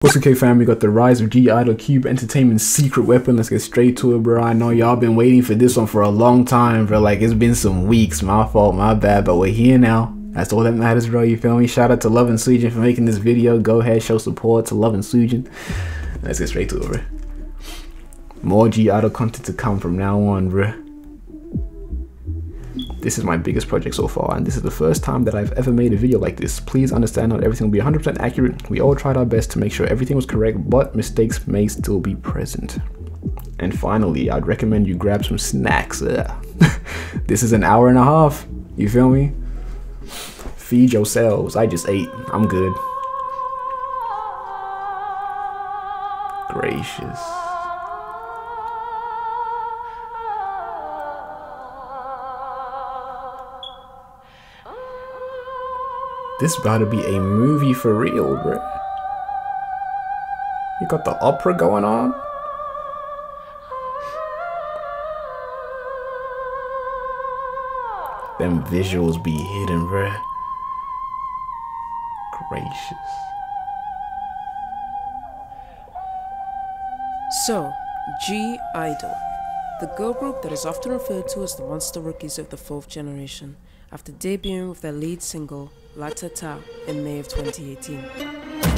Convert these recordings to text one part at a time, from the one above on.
What's up, KFAM? We got the rise of GIDLE Cube Entertainment's secret weapon. Let's get straight to it, bro. I know y'all been waiting for this one for a long time, bro. Like, it's been some weeks. My fault, my bad, but we're here now. That's all that matters, bro. You feel me? Shout out to lovinsoojin for making this video. Go ahead, show support to lovinsoojin. Let's get straight to it, bro. More GIDLE content to come from now on, bro. This is my biggest project so far, and this is the first time that I've ever made a video like this. Please understand not everything will be 100% accurate. We all tried our best to make sure everything was correct, but mistakes may still be present. And finally, I'd recommend you grab some snacks. This is an hour and a half. You feel me? Feed yourselves. I just ate. I'm good. Gracious. This about to be a movie for real, bro. You got the opera going on. Them visuals be hidden, bro. Gracious. So, GIDLE, the girl group that is often referred to as the monster rookies of the 4th generation, after debuting with their lead single, Latata, in May of 2018.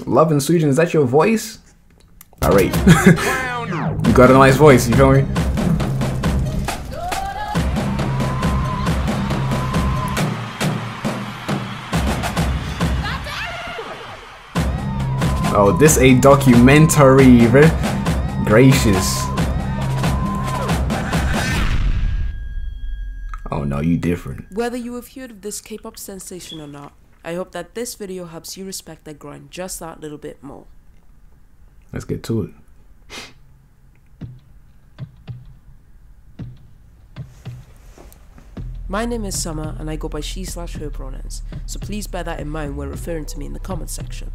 Lovinsoojin, is that your voice? Alright. You got a nice voice, you feel me? Oh, this a documentary, bro. Gracious. Oh no, you different. Whether you have heard of this K-pop sensation or not, I hope that this video helps you respect their grind just that little bit more. Let's get to it. My name is Summer and I go by she/her pronouns, so please bear that in mind when referring to me in the comment section.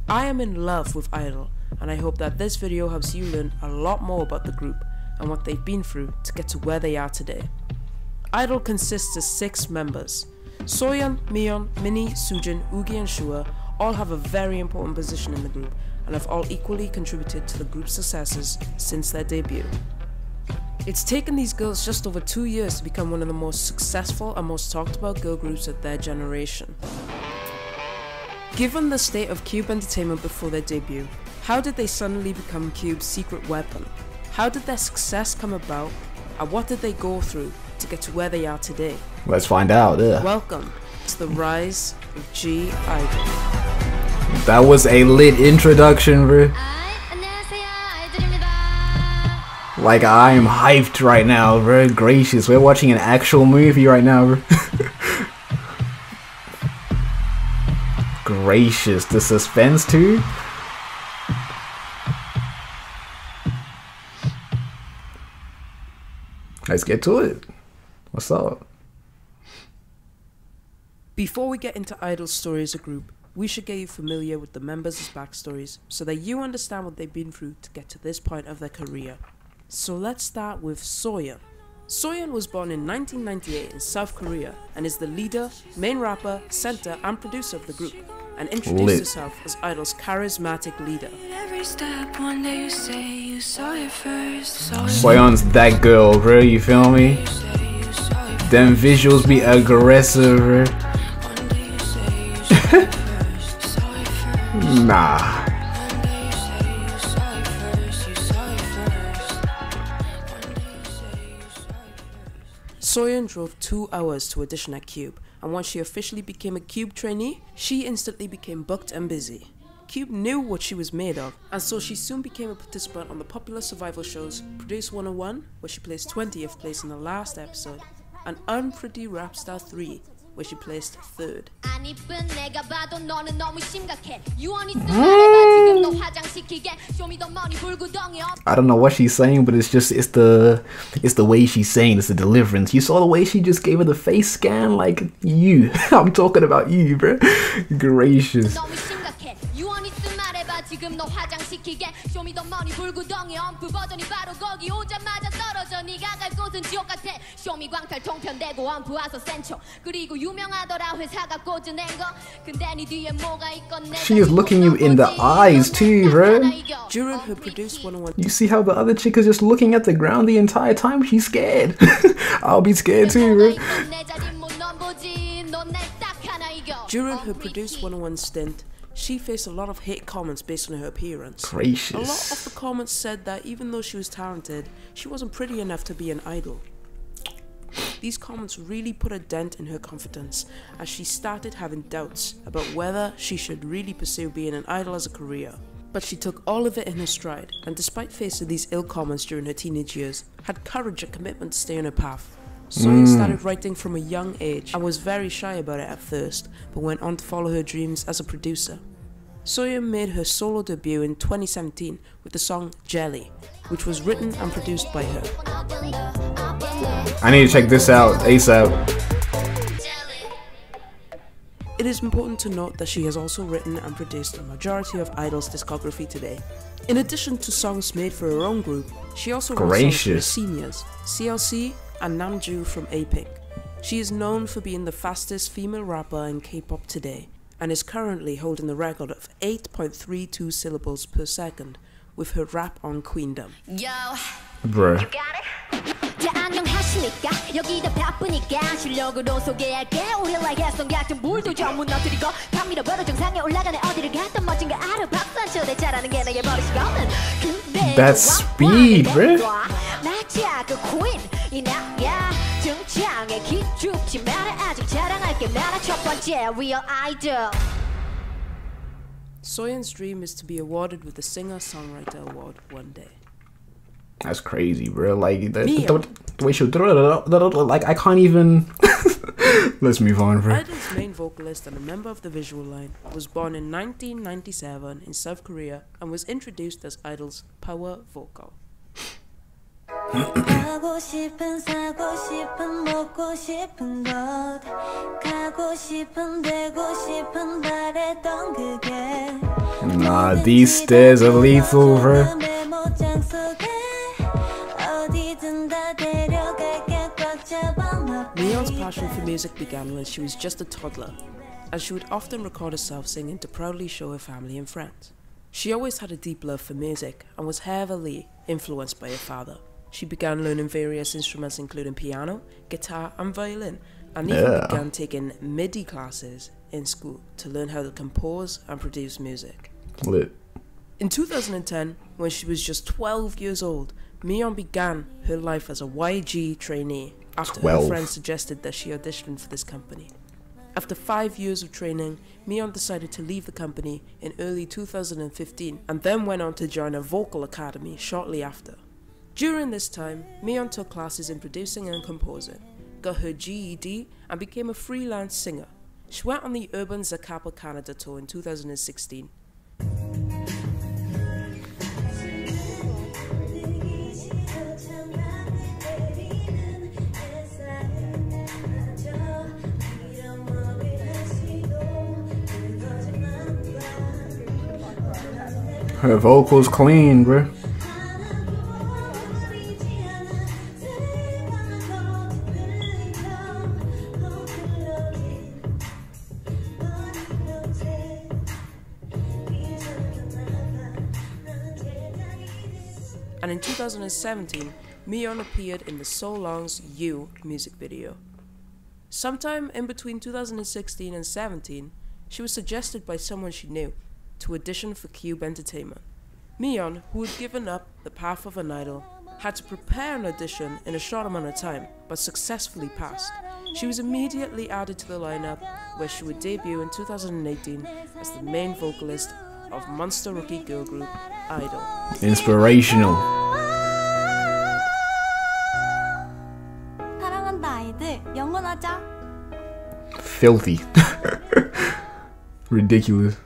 I am in love with IDLE, and I hope that this video helps you learn a lot more about the group and what they've been through to get to where they are today. IDLE consists of 6 members. Soyeon, Miyeon, Minnie, Soojin, yuqi and Shuhua all have a very important position in the group and have all equally contributed to the group's successes since their debut. It's taken these girls just over 2 years to become one of the most successful and most talked about girl groups of their generation. Given the state of Cube Entertainment before their debut, how did they suddenly become Cube's secret weapon? How did their success come about, and what did they go through to get to where they are today? Let's find out. Welcome to the rise of GIDLE. That was a lit introduction, bro. Like, I am hyped right now, bro. Gracious, we're watching an actual movie right now, bro. Gracious, the suspense too. Let's get to it. What's up? Before we get into IDLE's story as a group, we should get you familiar with the members' backstories so that you understand what they've been through to get to this point of their career. So let's start with Soyeon. Soyeon was born in 1998 in South Korea and is the leader, main rapper, center and producer of the group, and introduced herself as IDLE's charismatic leader. Soyeon's that girl, bro, you feel me? Them visuals be aggressive, bro. Nah. Soyeon drove 2 hours to audition at Cube, and once she officially became a Cube trainee, she instantly became booked and busy. Cube knew what she was made of, and so she soon became a participant on the popular survival shows Produce 101, where she placed 20th place in the last episode, and Unpretty Rap Star 3, where she placed 3rd. I don't know what she's saying, but it's the way she's saying. It's the deliverance. You saw the way she just gave her the face scan, like you. I'm talking about you, bro. Gracious. 지금 너 화장시키게 쇼미더머니 불구덩이 엄프 버전이 바로 거기 오자마자 떨어져 네가 갈 곳은 지옥 같아 쇼미 광탈 통편되고 엄프 와서 센초 그리고 유명하더라 회사가 꽂아낸 거 근데 네 뒤에 뭐가 있건 She is looking you in the eyes too, bro. During her Produce 101, You see how the other chick is just looking at the ground the entire time? She's scared. I'll be scared too, bro. During her Produce 101 stint, she faced a lot of hate comments based on her appearance. Gracious. A lot of the comments said that even though she was talented, she wasn't pretty enough to be an idol. These comments really put a dent in her confidence as she started having doubts about whether she should really pursue being an idol as a career. But she took all of it in her stride and despite facing these ill comments during her teenage years, had courage and commitment to stay on her path. Soyeon started writing from a young age and was very shy about it at first, but went on to follow her dreams as a producer. Soyeon made her solo debut in 2017 with the song GIDLE, which was written and produced by her. I need to check this out ASAP. It is important to note that she has also written and produced a majority of Idol's discography today. In addition to songs made for her own group, she also wrote songs for the seniors, CLC and Namju from A-Pink. She is known for being the fastest female rapper in K-pop today, and is currently holding the record of 8.32 syllables per second with her rap on Queendom. Yo, Bruh. you got it? 자 안녕하십니까 여기다 바쁘니까 실력으로 소개할게 우리라 해성 같은 물도 좀 무너뜨리고 감미로 벌어 정상에 올라가네 어디를 갔던 멋진 거 알아 박산초대 잘하는 게 나의 버릇이거든 That speed, bruh. 나자 그 queen 이 나야 등장에 기죽지 마라 아직 자랑할 게 많아 첫 번째 real idol. Soyeon's dream is to be awarded with the Singer-Songwriter Award one day. That's crazy, bro. Like the way she like I can't even. Let's move on, bro. I-DLE's main vocalist and a member of the visual line was born in 1997 in South Korea and was introduced as I-DLE's power vocal. 가고 싶은 사고 싶은 먹고 싶은 것 가고 싶은 되고 싶은 바랬던 그게 Nah, these stairs are lethal, bro. Miyeon's passion for music began when she was just a toddler, as she would often record herself singing to proudly show her family and friends. She always had a deep love for music and was heavily influenced by her father. She began learning various instruments including piano, guitar and violin, and even began taking MIDI classes in school to learn how to compose and produce music. Lit. In 2010, when she was just 12 years old, Miyeon began her life as a YG trainee after her friends suggested that she audition for this company. After 5 years of training, Miyeon decided to leave the company in early 2015 and then went on to join a vocal academy shortly after. During this time, Miyeon took classes in producing and composing, got her GED and became a freelance singer. She went on the Urban Zacapa Canada tour in 2016. Her vocals clean, bro. And in 2017, Miyeon appeared in the So Long's You music video. Sometime in between 2016 and 17, she was suggested by someone she knew to audition for KELVII Entertainment. Miyeon, who had given up the path of an idol, had to prepare an audition in a short amount of time, but successfully passed. She was immediately added to the lineup, where she would debut in 2018 as the main vocalist of monster rookie girl group I-DLE. Inspirational. 사랑한다 아이들 영원하자. Filthy. Ridiculous.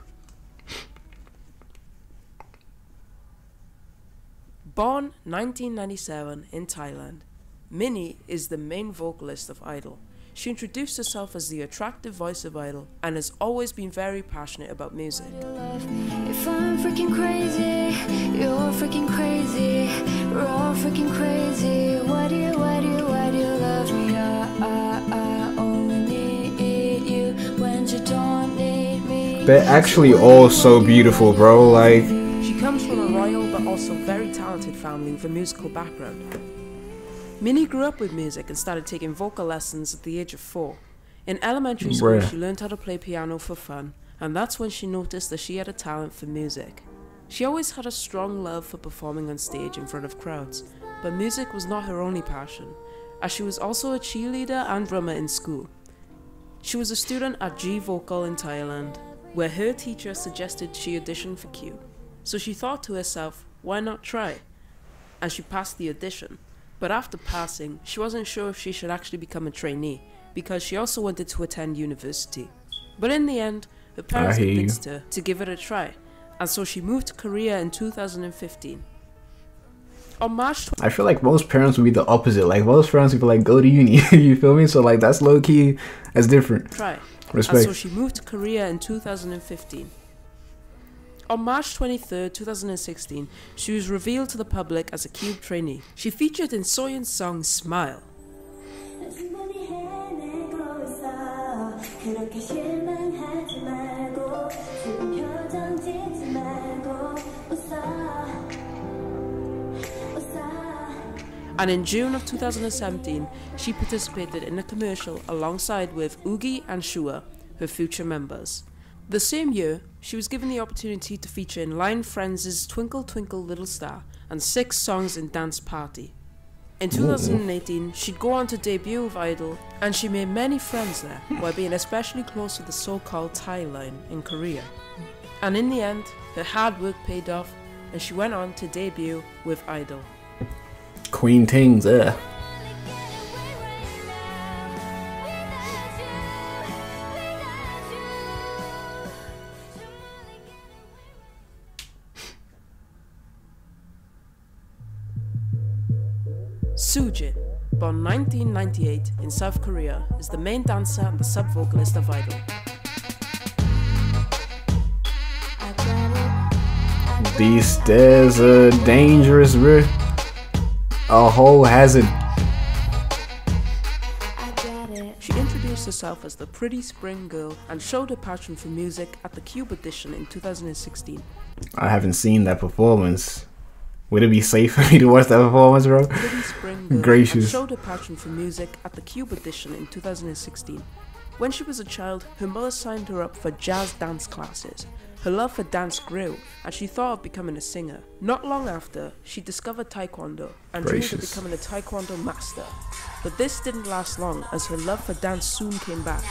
Born 1997 in Thailand, Minnie is the main vocalist of I-DLE. she introduced herself as the attractive voice of IDLE and has always been very passionate about music. If I'm freaking crazy, you're freaking crazy, we're all freaking crazy. Why do you love me? I only need you when you don't need me. They're actually all so beautiful, bro. Like, She comes from a royal but also very talented family with a musical background. Minnie grew up with music and started taking vocal lessons at the age of 4. In elementary school, she learned how to play piano for fun, and that's when she noticed that she had a talent for music. She always had a strong love for performing on stage in front of crowds, but music was not her only passion, as she was also a cheerleader and drummer in school. She was a student at G-Vocal in Thailand, where her teacher suggested she audition for KELVII. So she thought to herself, why not try? And she passed the audition. But after passing, she wasn't sure if she should actually become a trainee, because she also wanted to attend university. But in the end, her parents convinced her to give it a try, and so she moved to Korea in 2015. On March I feel like most parents would be the opposite. Like, most parents would be like, go to uni. You feel me? So like, that's low key, that's different. Respect. And so she moved to Korea in 2015. On March 23, 2016, she was revealed to the public as a KELVII trainee. She featured in Soyeon's song Smile. And in June of 2017, she participated in a commercial alongside with YUQi and shuhua, her future members. The same year, she was given the opportunity to feature in Line Friends' Twinkle Twinkle Little Star and 6 songs in Dance Party. In 2018, she'd go on to debut with IDLE, and she made many friends there, while being especially close to the so-called Thai line in Korea. And in the end, her hard work paid off, and she went on to debut with IDLE. Queen Tings, yeah. Soojin, born 1998 in South Korea, is the main dancer and the sub-vocalist of IDLE. These stairs are dangerous, bro. A whole hazard. She introduced herself as the pretty spring girl and showed her passion for music at the KELVII edition in 2016. I haven't seen that performance. Would it be safe for me to watch that performance, bro? Pretty spring girl Gracious. and showed her passion for music at the KELVII edition in 2016. When she was a child, her mother signed her up for jazz dance classes. Her love for dance grew, and she thought of becoming a singer. Not long after, she discovered Taekwondo and dreamed of becoming a Taekwondo master. But this didn't last long, as her love for dance soon came back.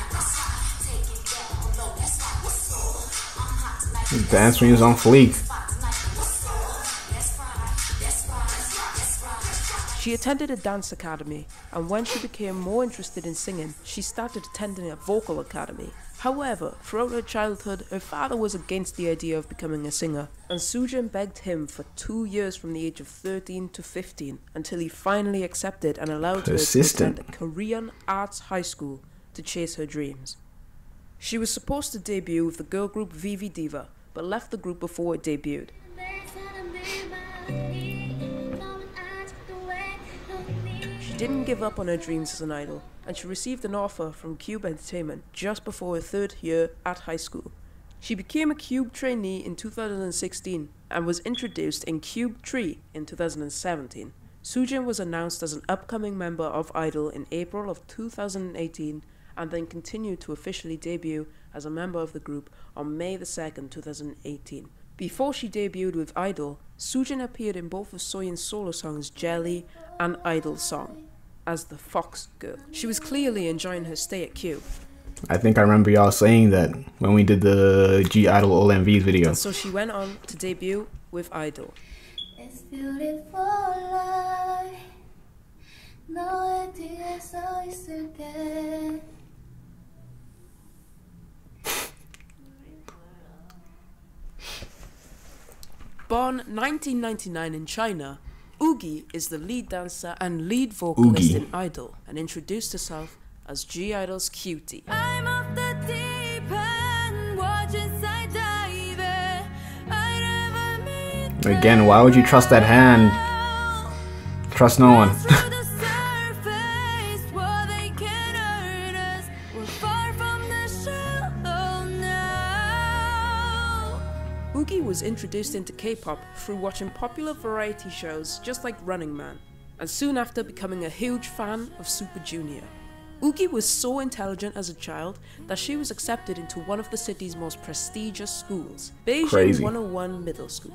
Dance moves on fleek. She attended a dance academy, and when she became more interested in singing, she started attending a vocal academy. However, throughout her childhood, her father was against the idea of becoming a singer, and Soojin begged him for 2 years from the age of 13 to 15 until he finally accepted and allowed her to attend a Korean arts high school to chase her dreams. She was supposed to debut with the girl group VV Diva, but left the group before it debuted. She didn't give up on her dreams as an idol, and she received an offer from KELVII Entertainment just before her 3rd year at high school. She became a KELVII trainee in 2016 and was introduced in KELVII 3 in 2017. Soojin was announced as an upcoming member of IDLE in April of 2018 and then continued to officially debut as a member of the group on May 2nd, 2018. Before she debuted with IDLE, Soojin appeared in both of Soyeon's solo songs GIDLE and IDLE song as the Fox Girl. She was clearly enjoying her stay at KELVII. I think I remember y'all saying that when we did the GIDLE All MVs video. And so she went on to debut with IDLE. It's beautiful life. 너의 뒤에 서 있을게. Born 1999 in China, YUQi is the lead dancer and lead vocalist in IDLE and introduced herself as GIDLE's cutie. I'm off the deep end, watch inside dive. I never meet Again, why would you trust that hand? Trust no one. through the surface, what they can hurt us. We're far from the shallow now. Yuqi was introduced into K-pop through watching popular variety shows just like Running Man, and soon after becoming a huge fan of Super Junior. Yuqi was so intelligent as a child that she was accepted into one of the city's most prestigious schools, Beijing Crazy. 101 Middle School.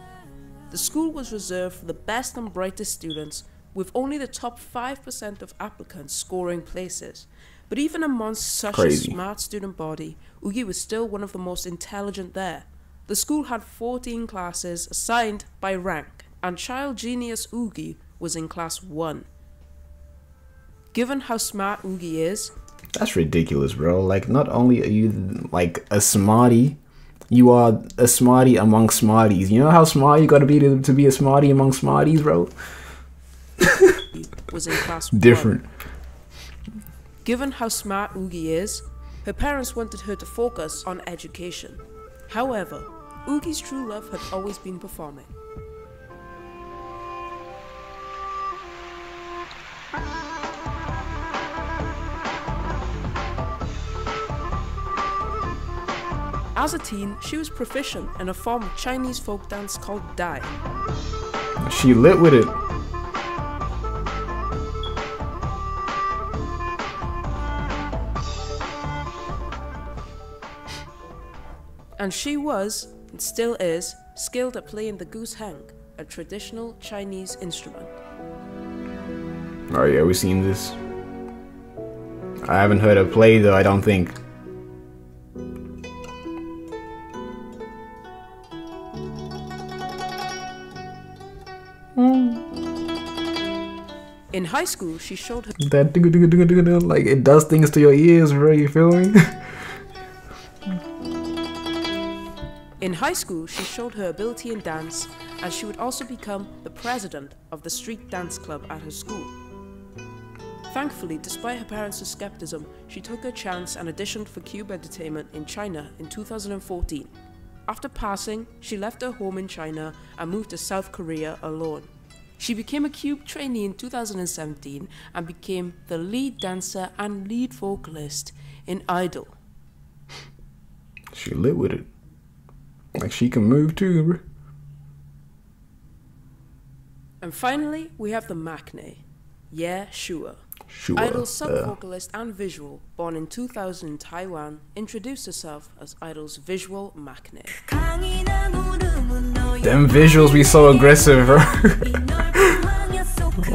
The school was reserved for the best and brightest students, with only the top 5% of applicants scoring places. But even amongst such Crazy. a smart student body, Yuqi was still one of the most intelligent there. The school had 14 classes assigned by rank, and child genius Yuqi was in class 1. Given how smart Yuqi is, That's ridiculous, bro. Like, not only are you like a smarty, you are a smarty among smarties. You know how smart you gotta be to be a smarty among smarties, bro? was in class Different. 1. Given how smart Yuqi is, her parents wanted her to focus on education. However, Yuqi's true love had always been performing. As a teen, she was proficient in a form of Chinese folk dance called Dai. She lit with it. And she was, and still is, skilled at playing the goose hang, a traditional Chinese instrument. Oh yeah, we've seen this. I haven't heard her play though, I don't think. In high school, she showed her That like it does things to your ears, bro. You feel me? In high school, she showed her ability in dance, and she would also become the president of the street dance club at her school. Thankfully, despite her parents' skepticism, she took her chance and auditioned for KELVII Entertainment in China in 2014. After passing, she left her home in China and moved to South Korea alone. She became a KELVII trainee in 2017 and became the lead dancer and lead vocalist in I-DLE. She lit with it. Like she can move too, bro. And finally, we have the maknae, Shuhua. Sure. I-DLE sub-vocalist and visual, born in 2000 in Taiwan, introduced herself as I-DLE's visual maknae. Them visuals be so aggressive, bro.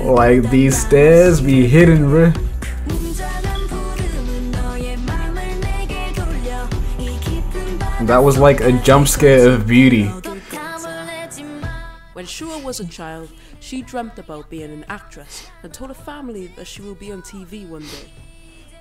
Like these stairs be hidden, bro. That was like a jump scare of beauty. When Shuhua was a child, she dreamt about being an actress and told her family that she will be on TV one day.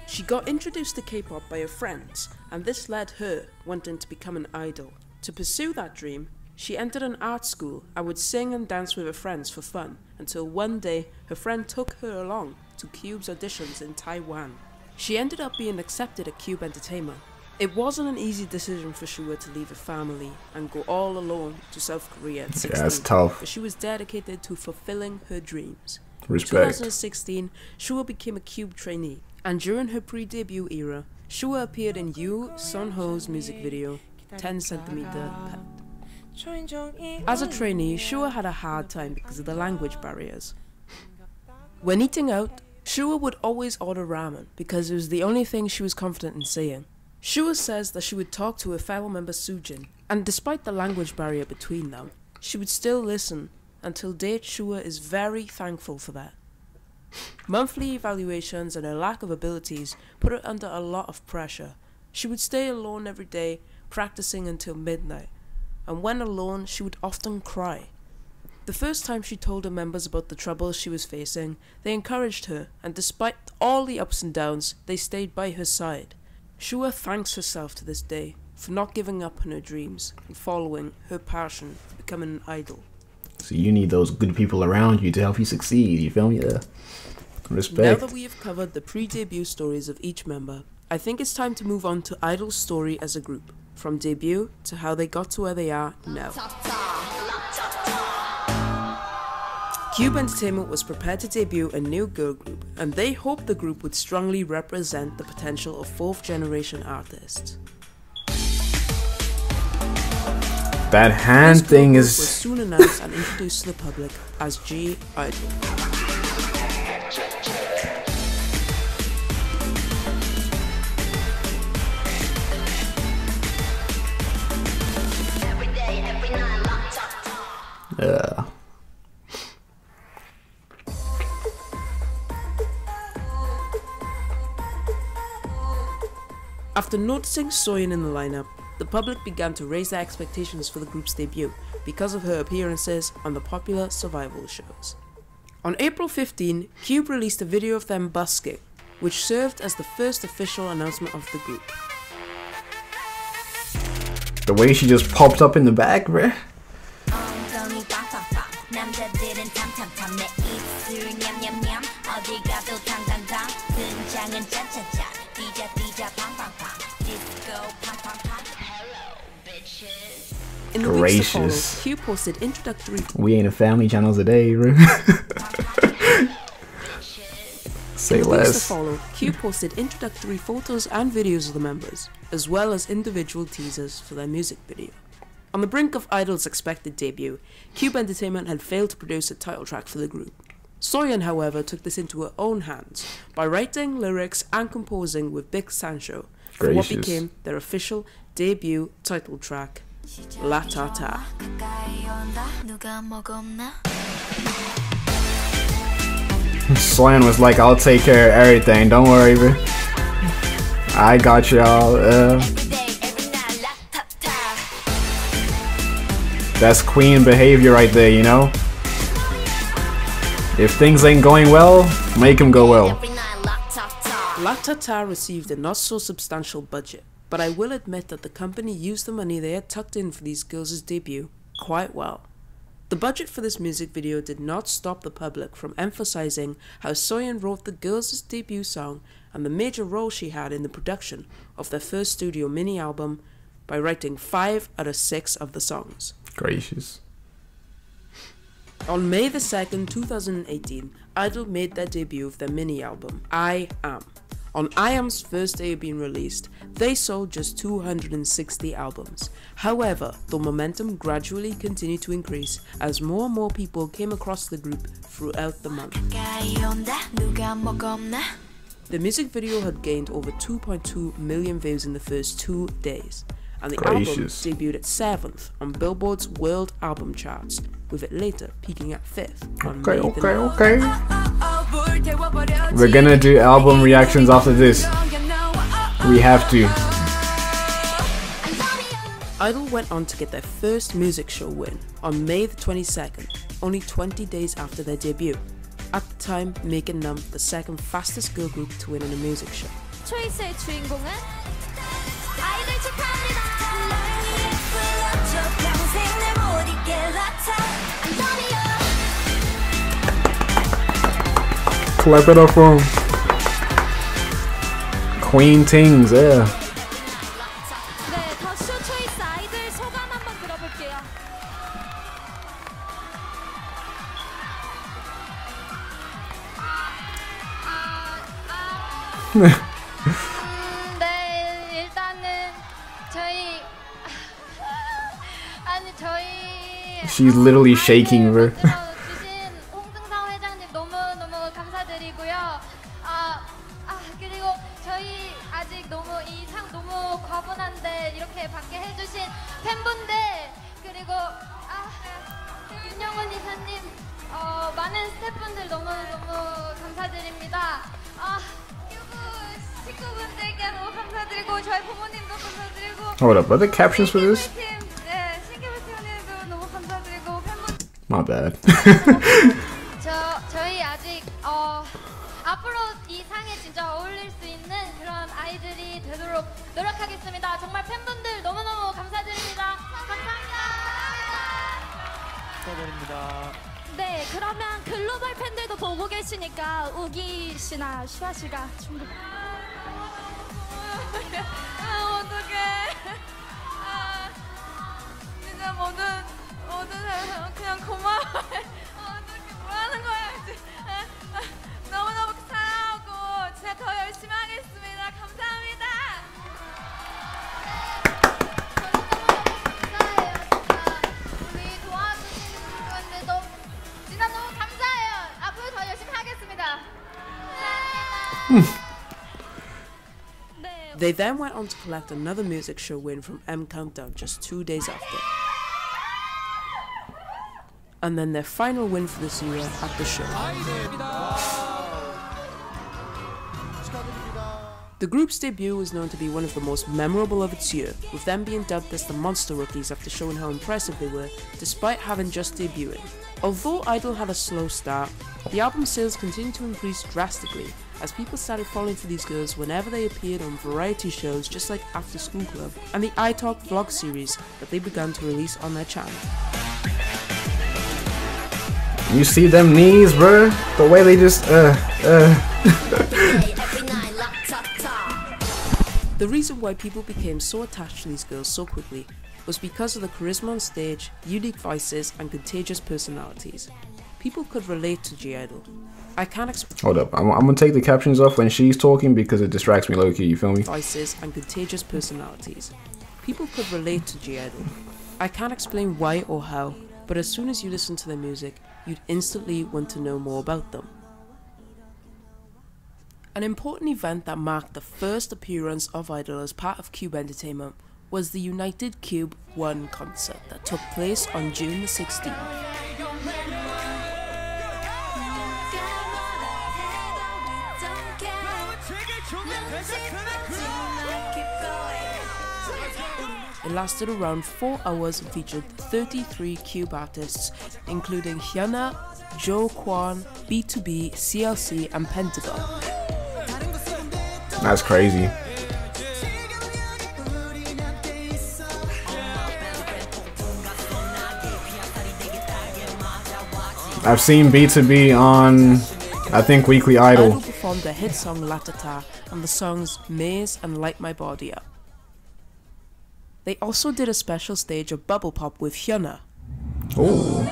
She got introduced to K-pop by her friends, and this led her wanting to become an idol. To pursue that dream, she entered an art school and would sing and dance with her friends for fun, until one day her friend took her along to KELVII's auditions in Taiwan. She ended up being accepted at KELVII Entertainment. It wasn't an easy decision for Shuhua to leave her family and go all alone to South Korea at 16. Yeah, that's tough. But she was dedicated to fulfilling her dreams. Respect. In 2016, Shuhua became a KELVII trainee, and during her pre-debut era, Shuhua appeared in Yoo Sun-ho's music video, 10 cm Pet. As a trainee, Shuhua had a hard time because of the language barriers. When eating out, Shuhua would always order ramen because it was the only thing she was confident in saying. Shuhua says that she would talk to her fellow member Soojin, and despite the language barrier between them, she would still listen. Until date, Shuhua is very thankful for that. Monthly evaluations and her lack of abilities put her under a lot of pressure. She would stay alone every day, practicing until midnight, and when alone, she would often cry. The first time she told her members about the troubles she was facing, they encouraged her, and despite all the ups and downs, they stayed by her side. Shuhua thanks herself to this day for not giving up on her dreams and following her passion for becoming an idol. So you need those good people around you to help you succeed. You feel me? Respect. Now that we have covered the pre-debut stories of each member, I think it's time to move on to I-DLE's story as a group, from debut to how they got to where they are now. KELVII Entertainment was prepared to debut a new girl group, and they hoped the group would strongly represent the potential of fourth-generation artists. That hand thing was is... soon announced and introduced to the public as GIDLE. After noticing Soyeon in the lineup, the public began to raise their expectations for the group's debut because of her appearances on the popular survival shows. On April 15, KELVII released a video of them busking, which served as the first official announcement of the group. The way she just popped up in the back, bruh. In the weeks to follow, KELVII posted introductory... We ain't a family channel today, bro. Say less. KELVII posted introductory photos and videos of the members, as well as individual teasers for their music video. On the brink of I-DLE's expected debut, KELVII Entertainment had failed to produce a title track for the group. Soyeon, however, took this into her own hands by writing lyrics and composing with Big Sancho for what became their official debut title track, Latata. Soyeon was like, I'll take care of everything, don't worry, bro. I got y'all. That's queen behavior right there, you know? If things ain't going well, make them go well. Latata received a not so substantial budget, but I will admit that the company used the money they had tucked in for these girls' debut quite well. The budget for this music video did not stop the public from emphasizing how Soyeon wrote the girls' debut song and the major role she had in the production of their first studio mini album by writing 5 out of 6 of the songs. Gracious. On May the 2nd, 2018, I-DLE made their debut of their mini album, I Am. On I Am's first day of being released, they sold just 260 albums. However, the momentum gradually continued to increase as more and more people came across the group throughout the month. The music video had gained over 2.2 million views in the first 2 days, and the album debuted at 7th on Billboard's World Album Charts, with it later peaking at 5th on May the 9th. We're gonna do album reactions after this. We have to. I-DLE went on to get their first music show win on May the 22nd, only 20 days after their debut, at the time making them the second fastest girl group to win in a music show. 초이스의 주인공은 아이들 축하합니다. Clap it up for him. Queen Tings, yeah. 네, 더쇼 초이스 아이들 소감 한번 들어볼게요. 네, 일단은 저희 아니 저희 She's literally shaking, bro. 그리고 저희 아직 너무 이 상 너무 과분한데 이렇게 받게 해주신 팬분들 그리고 윤영원 이사님 많은 스태프분들 너무 감사드립니다. 그리고 식구분들께 너무 감사드리고 저희 부모님도 감사드리고. Hold up, are there captions for this? 네, 신기부티님도 너무 감사드리고 팬분. My bad. 저희 아직 앞으로 이 상에 진짜 어울릴 수 있는 그런 아이들이 되도록 노력하겠습니다. 정말 팬분들 너무너무 감사드립니다. 감사합니다. 축하드립니다. 네, 그러면 글로벌 팬들도 보고 계시니까 우기 씨나 슈아 씨가 충분. 어떡해. 진짜 모든 그냥 고마워. 어떻게 뭐 하는 거야 이제. 너무너무 사랑하고 진짜 더 열심히 하겠습니다. 감사합니다. 감사해요, 진짜. 우리 도와주신 분들도 진짜 너무 감사해요. 앞으로 더 열심히 하겠습니다. They then went on to collect another music show win from M Countdown just 2 days after. And then their final win for this year at the show. The group's debut was known to be one of the most memorable of its year, with them being dubbed as the Monster Rookies after showing how impressive they were, despite having just debuted. Although I-DLE had a slow start, the album sales continued to increase drastically, as people started falling for these girls whenever they appeared on variety shows just like After School Club and the iTalk vlog series that they began to release on their channel. You see them knees, bro? The way they just The reason why people became so attached to these girls so quickly was because of the charisma on stage, unique voices and contagious personalities. People could relate to GIDLE. I can't explain. Hold up, I'm gonna take the captions off when she's talking because it distracts me low-key, you feel me? Voices and contagious personalities. People could relate to GIDLE. I can't explain why or how, but as soon as you listen to their music, you'd instantly want to know more about them. An important event that marked the first appearance of I-DLE as part of KELVII Entertainment was the United Cube 1 concert that took place on June the 16th. It lasted around 4 hours and featured 33 Cube artists, including Hyuna, Jo Kwon, B2B, CLC, and Pentagon. That's crazy. I've seen B2B on, I think, Weekly Idol. I-DLE performed their hit song Latata and the songs Maze and Light My Body Up. They also did a special stage of Bubble Pop with Hyuna. Ooh.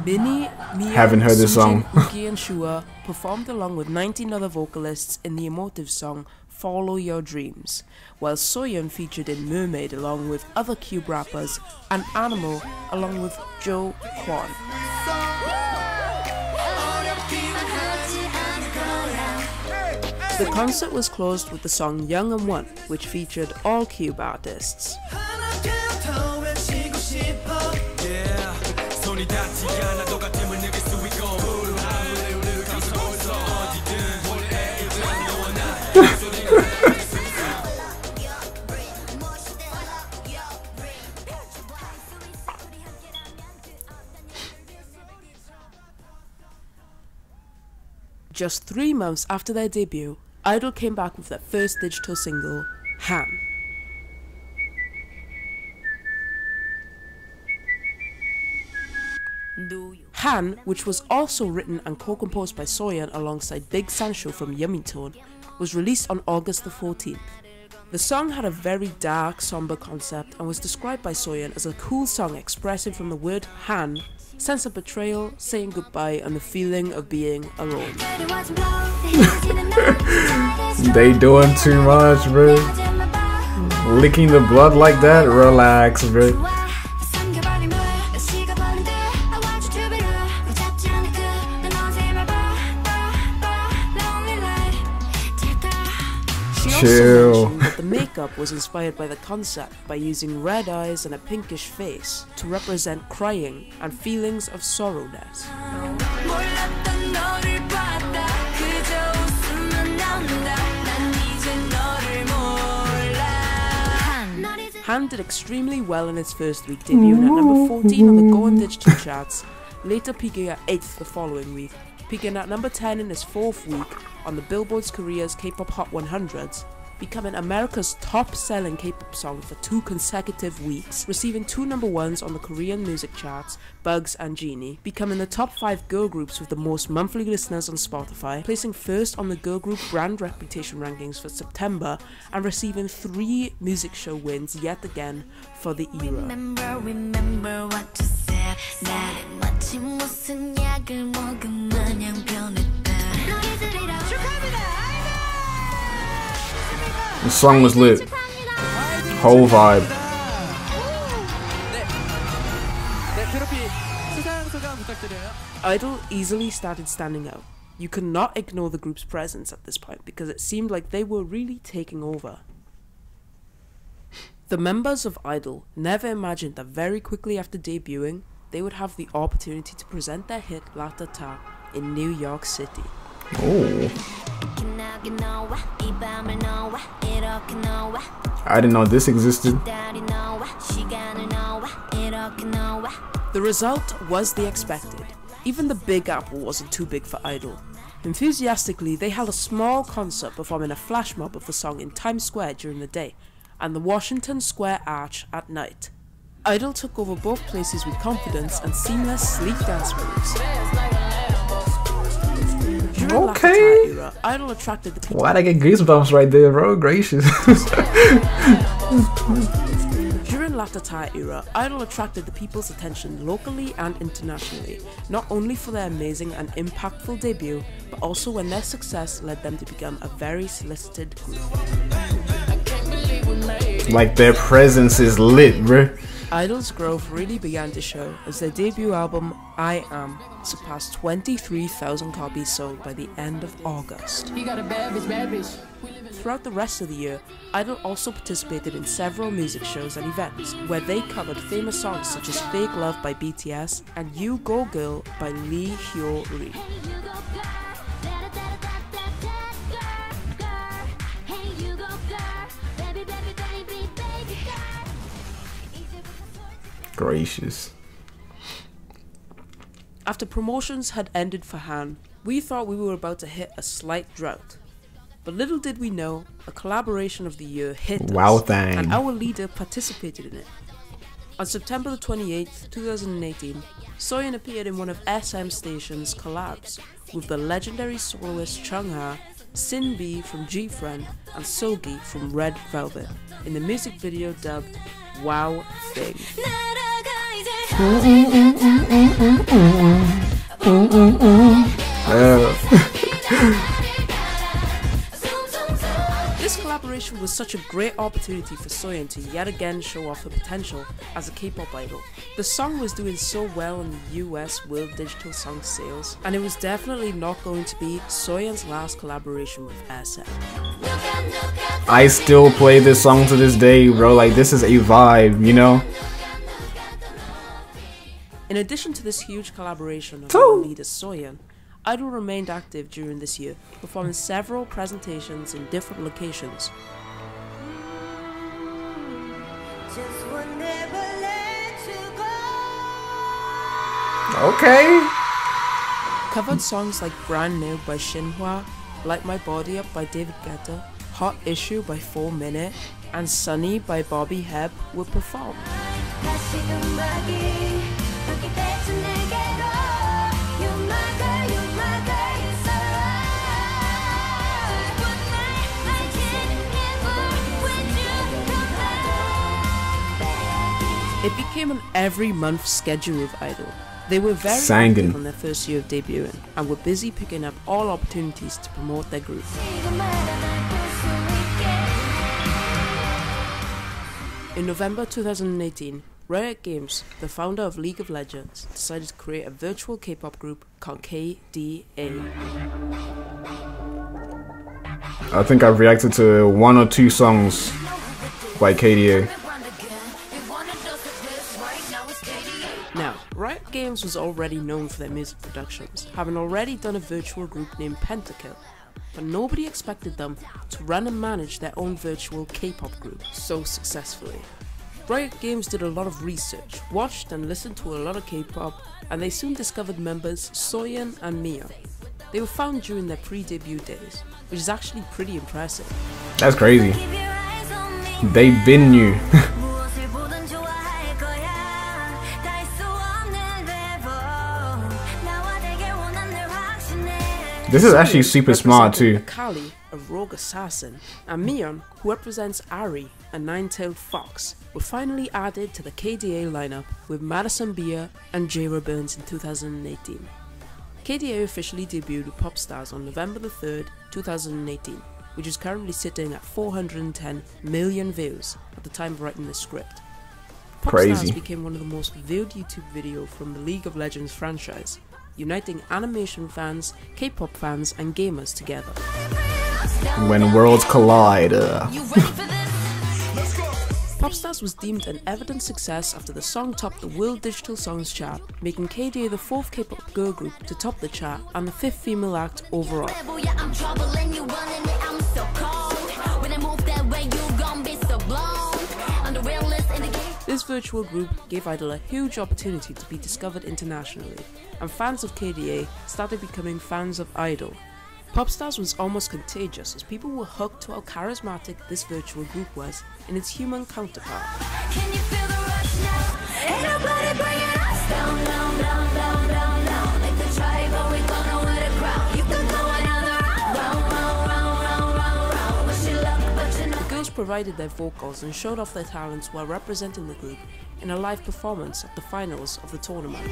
Minnie, miyeon, Haven't heard this song. Yuqi and Shuhua performed along with 19 other vocalists in the emotive song Follow Your Dreams, while Soyeon featured in Mermaid along with other Cube rappers and Animal along with Jo Kwon. The concert was closed with the song Young and One, which featured all Cube artists. Just 3 months after their debut, I-DLE came back with their first digital single, Han. Han, which was also written and co-composed by Soyeon alongside Big Sancho from Yummy Tone, was released on August the 14th. The song had a very dark, somber concept and was described by Soyeon as a cool song expressing from the word Han, sense of betrayal, saying goodbye, and the feeling of being alone. They doing too much, bro. Licking the blood like that? Relax, bro. She also mentioned that the makeup was inspired by the concept by using red eyes and a pinkish face to represent crying and feelings of sorrowness. Han did extremely well in its first week, debuting at number 14 on the Go On Digital charts, later peaking at 8th the following week, peaking at number 10 in its 4th week on the Billboard's Korea's K-pop Hot 100s, becoming America's top-selling K-pop song for 2 consecutive weeks, receiving 2 number 1s on the Korean music charts, Bugs and Genie, becoming the top 5 girl groups with the most monthly listeners on Spotify, placing first on the girl group brand reputation rankings for September, and receiving 3 music show wins yet again for the era. Remember what you said. 나는 마치 무슨 약을 먹은 마냥 변했다. The song was lit. Whole vibe. I-DLE easily started standing out. You could not ignore the group's presence at this point because it seemed like they were really taking over. The members of I-DLE never imagined that very quickly after debuting, they would have the opportunity to present their hit Latata in New York City. Oh. I didn't know this existed. The result was the expected. Even the Big Apple wasn't too big for I-DLE. Enthusiastically, they held a small concert performing a flash mob of the song in Times Square during the day and the Washington Square Arch at night. I-DLE took over both places with confidence and seamless, sleek dance moves. During the latata era, I-DLE attracted the people. Why'd I get goosebumps right there, bro? Gracious. During latata era, I-DLE attracted the people's attention locally and internationally, not only for their amazing and impactful debut, but also when their success led them to become a very solicited group. Like, their presence is lit, bro. I-DLE's growth really began to show as their debut album, I Am, surpassed 23,000 copies sold by the end of August. Throughout the rest of the year, I-DLE also participated in several music shows and events, where they covered famous songs such as Fake Love by BTS and You Go Girl by Lee Hyo-ri. Gracious. After promotions had ended for Han, we thought we were about to hit a slight drought. But little did we know, a collaboration of the year hit us, and our leader participated in it. On September the 28th, 2018, Soyeon appeared in one of SM Station's collabs with the legendary soloist hwaa, Sin-B from G-Friend, and Sogi from Red Velvet in the music video dubbed Wow Thing. This collaboration was such a great opportunity for Soyeon to yet again show off her potential as a K-pop idol. The song was doing so well in the US World Digital Song Sales, and it was definitely not going to be Soyeon's last collaboration with SM. I still play this song to this day, bro. Like, this is a vibe, you know? In addition to this huge collaboration of our leader Soyeon, I-DLE remained active during this year, performing several presentations in different locations. Okay. Covered songs like Brand New by Shuhua, Light My Body Up by David Guetta, Hot Issue by 4 Minute, and Sunny by Bobby Hebb were performed. It became an every month schedule with I-DLE. They were very active on their first year of debuting and were busy picking up all opportunities to promote their group. In November 2018, Riot Games, the founder of League of Legends, decided to create a virtual K-pop group called KELVII. I think I've reacted to 1 or 2 songs by KDA. Now, Riot Games was already known for their music productions, having already done a virtual group named Pentakill, but nobody expected them to run and manage their own virtual K-pop group so successfully. Riot Games did a lot of research, watched and listened to a lot of K-pop, and they soon discovered members Soyeon and miyeon. They were found during their pre-debut days, which is actually pretty impressive. That's crazy. They been new. This is actually super smart too. Kali, a rogue assassin, and Miyeon, who represents Ari, a nine-tailed fox, were finally added to the KDA lineup with Madison Beer and J.Ra Burns in 2018. KDA officially debuted with Popstars on November the 3rd, 2018, which is currently sitting at 410 million views at the time of writing the script. Crazy. Popstars became one of the most viewed YouTube videos from the League of Legends franchise, uniting animation fans, K-pop fans, and gamers together. When worlds collide. Popstars was deemed an evident success after the song topped the World Digital Songs chart, making KDA the 4th K-pop girl group to top the chart and the 5th female act overall. This virtual group gave IDLE a huge opportunity to be discovered internationally, and fans of KDA started becoming fans of IDLE. Popstars was almost contagious as people were hooked to how charismatic this virtual group was in its human counterpart. Can you feel the rush now? Ain't nobody bringing us down, down, down, down, down, down. Like the tribe, but we don't know where to ground. You can go another round, round, round, round, round, round. Wish you luck, but you know. The girls provided their vocals and showed off their talents while representing the group in a live performance at the finals of the tournament.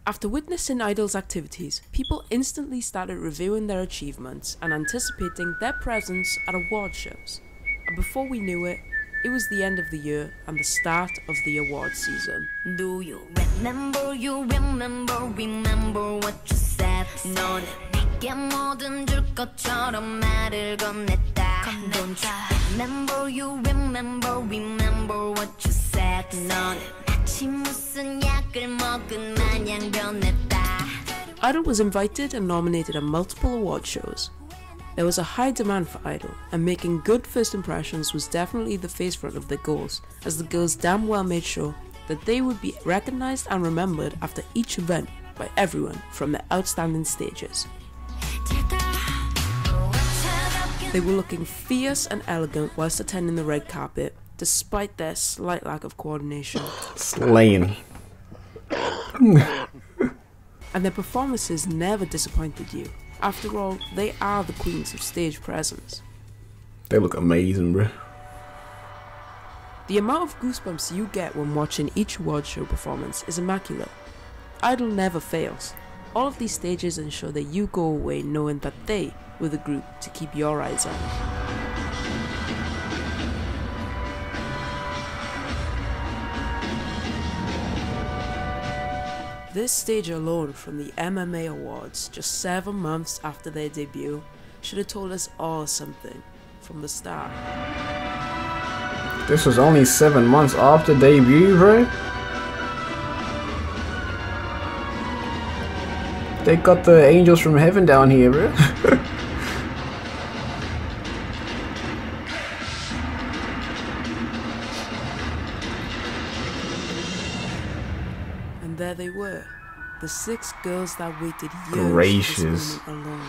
After witnessing IDLE's activities, people instantly started reviewing their achievements and anticipating their presence at award shows. And before we knew it, it was the end of the year and the start of the award season. Do you remember, remember what you said? 너는 내게 뭐든 줄 것처럼 말을 건넸다. Don't you remember what you said? 너는 마치 무슨 약을 먹은 마냥 변했다. IDLE was invited and nominated at multiple award shows. There was a high demand for IDLE, and making good first impressions was definitely the forefront of their goals, as the girls damn well made sure that they would be recognized and remembered after each event by everyone from their outstanding stages. They were looking fierce and elegant whilst attending the red carpet, despite their slight lack of coordination. Slaying. And their performances never disappointed you. After all, they are the queens of stage presence. They look amazing, bro. The amount of goosebumps you get when watching each award show performance is immaculate. IDLE never fails. All of these stages ensure that you go away knowing that they were the group to keep your eyes on. This stage alone from the MMA Awards, just 7 months after their debut, should have told us all something from the start. This was only 7 months after debut, bro. They got the angels from heaven down here, bro. And there they were, the 6 girls that waited years Gracious. for this moment alone.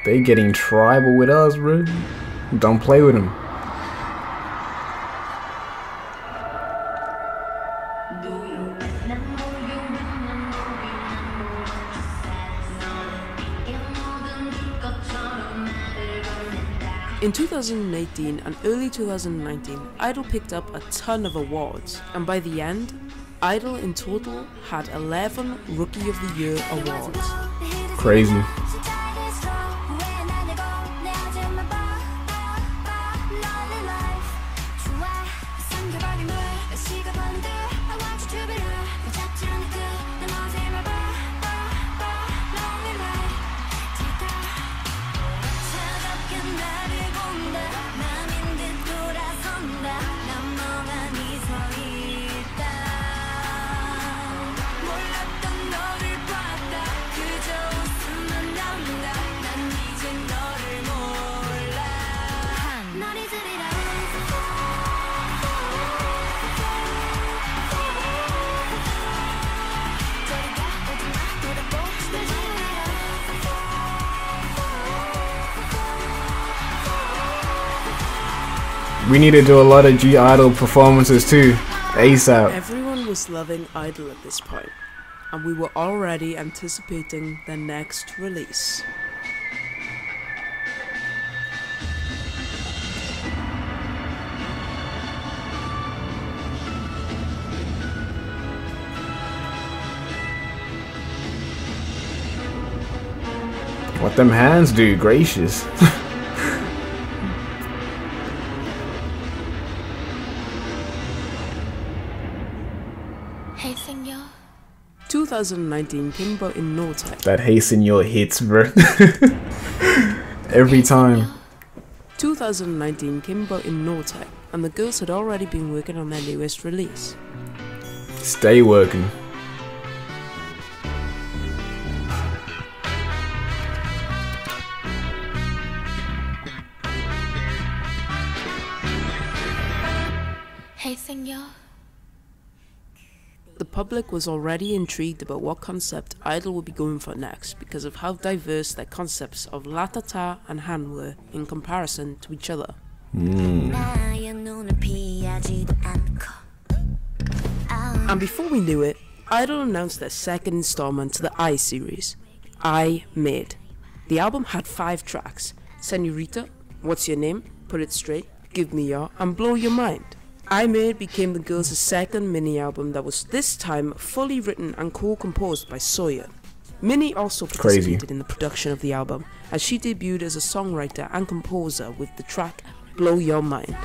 They getting tribal with us, bro. Don't play with them. In 2018 and early 2019, IDLE picked up a ton of awards, and by the end, IDLE in total had 11 Rookie of the Year awards. Crazy. We need to do a lot of GIDLE performances too, ASAP. Everyone was loving I-DLE at this point, and we were already anticipating their next release. What them hands do, gracious. Hey senor. 2019 came about in no time. That hey senor hits, bro. Every time. 2019 came about in no time, and the girls had already been working on their newest release. Stay working. Hey senor. The public was already intrigued about what concept I-DLE would be going for next because of how diverse their concepts of latata and hann were in comparison to each other. And before we knew it, I-DLE announced their second installment to the I series, I Made. The album had 5 tracks: Senorita, What's Your Name, Put It Straight, Give Me Your, and Blow Your Mind. I Made became the girls' second mini album that was this time fully written and co-composed by Soyeon. Minnie also participated in the production of the album, as she debuted as a songwriter and composer with the track Blow Your Mind.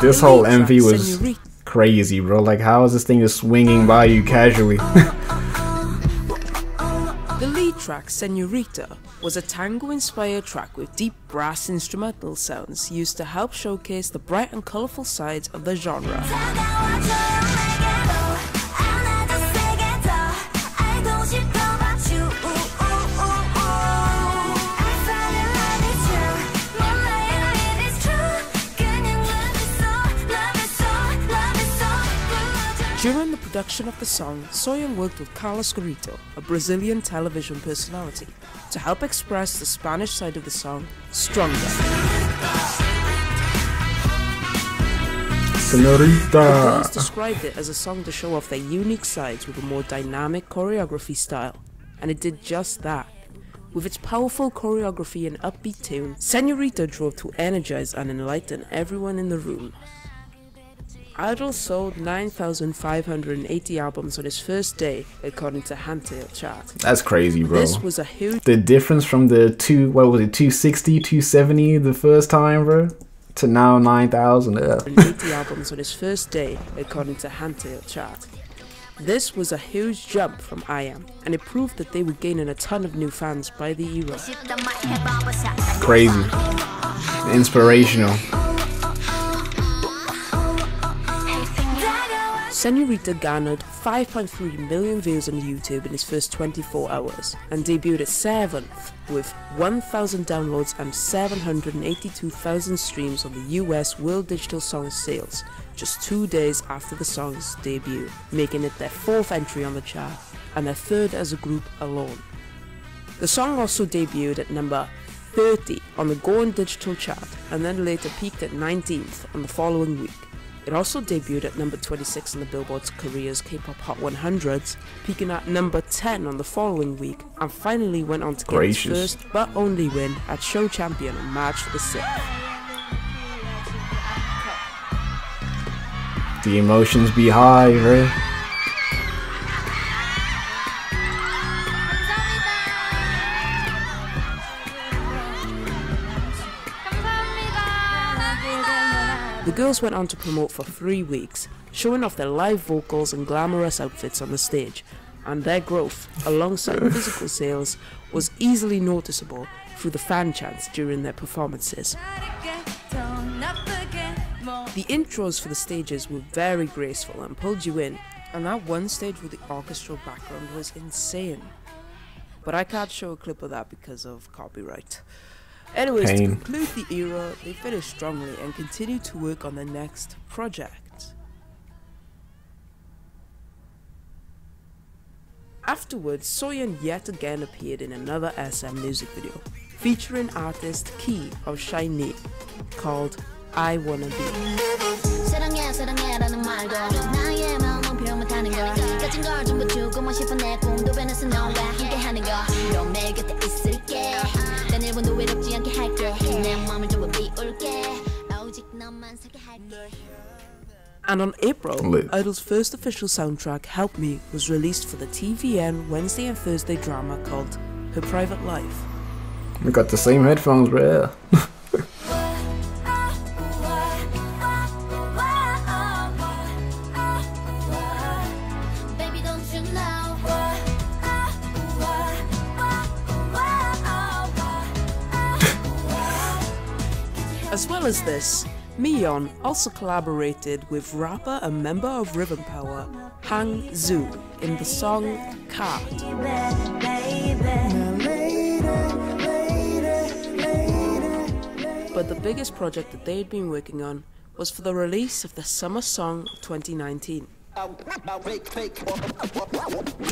This whole MV was crazy, bro. Like, how is this thing just swinging by you casually? The lead track, Senorita, was a tango-inspired track with deep brass instrumental sounds used to help showcase the bright and colourful sides of the genre. During the production of the song, Soyeon worked with Carlos Garito, a Brazilian television personality, to help express the Spanish side of the song, Stronger. Senorita. The girls described it as a song to show off their unique sides with a more dynamic choreography style, and it did just that. With its powerful choreography and upbeat tune, Senorita drove to energize and enlighten everyone in the room. I-DLE sold 9,580 albums on its first day, according to hann chart. That's crazy, bro. This was a huge... The difference from the 260, 270 the first time, bro, to now 9,000. 80 albums on its first day, according to hann chart. This was a huge jump from I-AM, and it proved that they were gaining a ton of new fans by the era. Crazy. Inspirational. Senorita garnered 5.3 million views on YouTube in its first 24 hours and debuted at 7th with 1,000 downloads and 782,000 streams on the US World Digital Songs Sales just 2 days after the song's debut, making it their 4th entry on the chart and their 3rd as a group alone. The song also debuted at number 30 on the Go Digital chart and then later peaked at 19th on the following week. It also debuted at number 26 on the Billboard's Korea's K-pop Hot 100s, peaking at number 10 on the following week, and finally went on to get its first but only win at Show Champion on March the 6th. The emotions be high, right? The girls went on to promote for 3 weeks, showing off their live vocals and glamorous outfits on the stage, and their growth, alongside physical sales, was easily noticeable through the fan chants during their performances. The intros for the stages were very graceful and pulled you in, and that one stage with the orchestral background was insane. But I can't show a clip of that because of copyright. Anyways, to conclude the era, they finished strongly and continued to work on their next project. Afterwards, Soyeon yet again appeared in another SM music video, featuring artist Key of SHINee, called I Wanna Be. 사랑해 사랑해라는 말도 나의 마음은 표현 못하는 걸 가진 걸 전부 주고만 싶어 내 꿈도 변해서 너와 함께하는 거 넌 내 곁에 있을게 단 1분도 외롭지 않게 할게 내 마음을 전부 비울게 오직 너만 살게 할게. And on April, Lit. IDLE's first official soundtrack, Help Me, was released for the TVN Wednesday and Thursday drama called Her Private Life. We got the same headphones, bro. Baby don't you know As well as this, Miyeon also collaborated with rapper and member of Rhythm Power, Han in the song Card. But the biggest project that they had been working on was for the release of the summer song of 2019.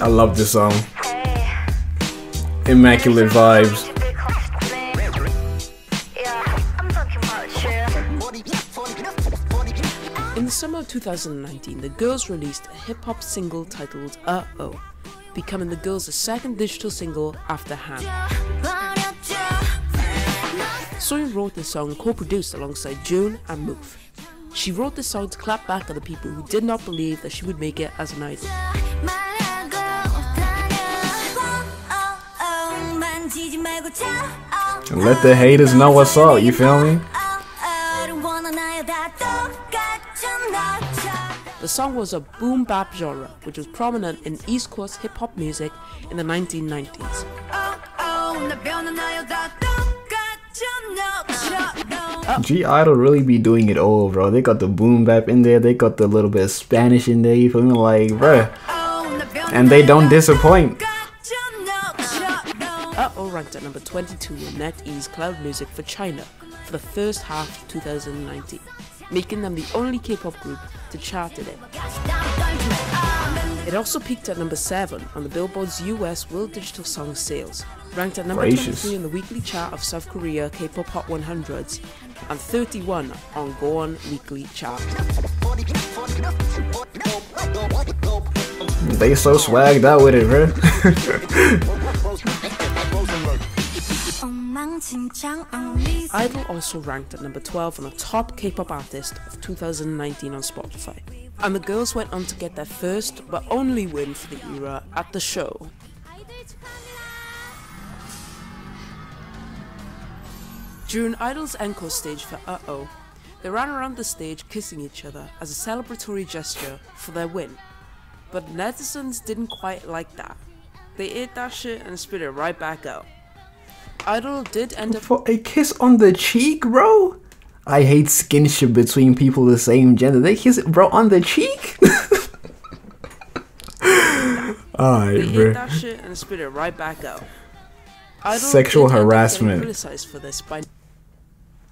I love this song. Immaculate vibes. In the summer of 2019, the girls released a hip-hop single titled Uh-Oh, becoming the girls' second digital single after Han. Soyeon wrote the song co-produced alongside June and Move. She wrote the song to clap back at the people who did not believe that she would make it as an idol. And let the haters know what's up, you feel me? The song was a boom bap genre, which was prominent in East Coast hip hop music in the 1990s. GIDLE really be doing it all, bro. They got the boom bap in there, they got the little bit of Spanish in there, you feel me? Like, bruh. And they don't disappoint. Uh-Oh ranked at number 22 in NetEase Cloud Music for China for the first half of 2019, making them the only K-pop group to chart it in. It also peaked at number 7 on the Billboard's US World Digital Song Sales, ranked at number 23 in the weekly chart of South Korea K-pop Hot 100s, and 31 on Goon Weekly Chart. They so swagged out with it, bro. IDLE also ranked at number 12 on the top K-pop artist of 2019 on Spotify. And the girls went on to get their first but only win for the era at the show. During IDLE's encore stage for Uh-Oh, they ran around the stage kissing each other as a celebratory gesture for their win. But netizens didn't quite like that. They ate that shit and spit it right back out. IDLE did end up For a kiss on the cheek, bro? I hate skinship between people of the same gender. They kiss it, bro, on the cheek? Alright, they bro. ate that shit and spit it right back out. IDLE Sexual did end up getting harassment. criticized for this by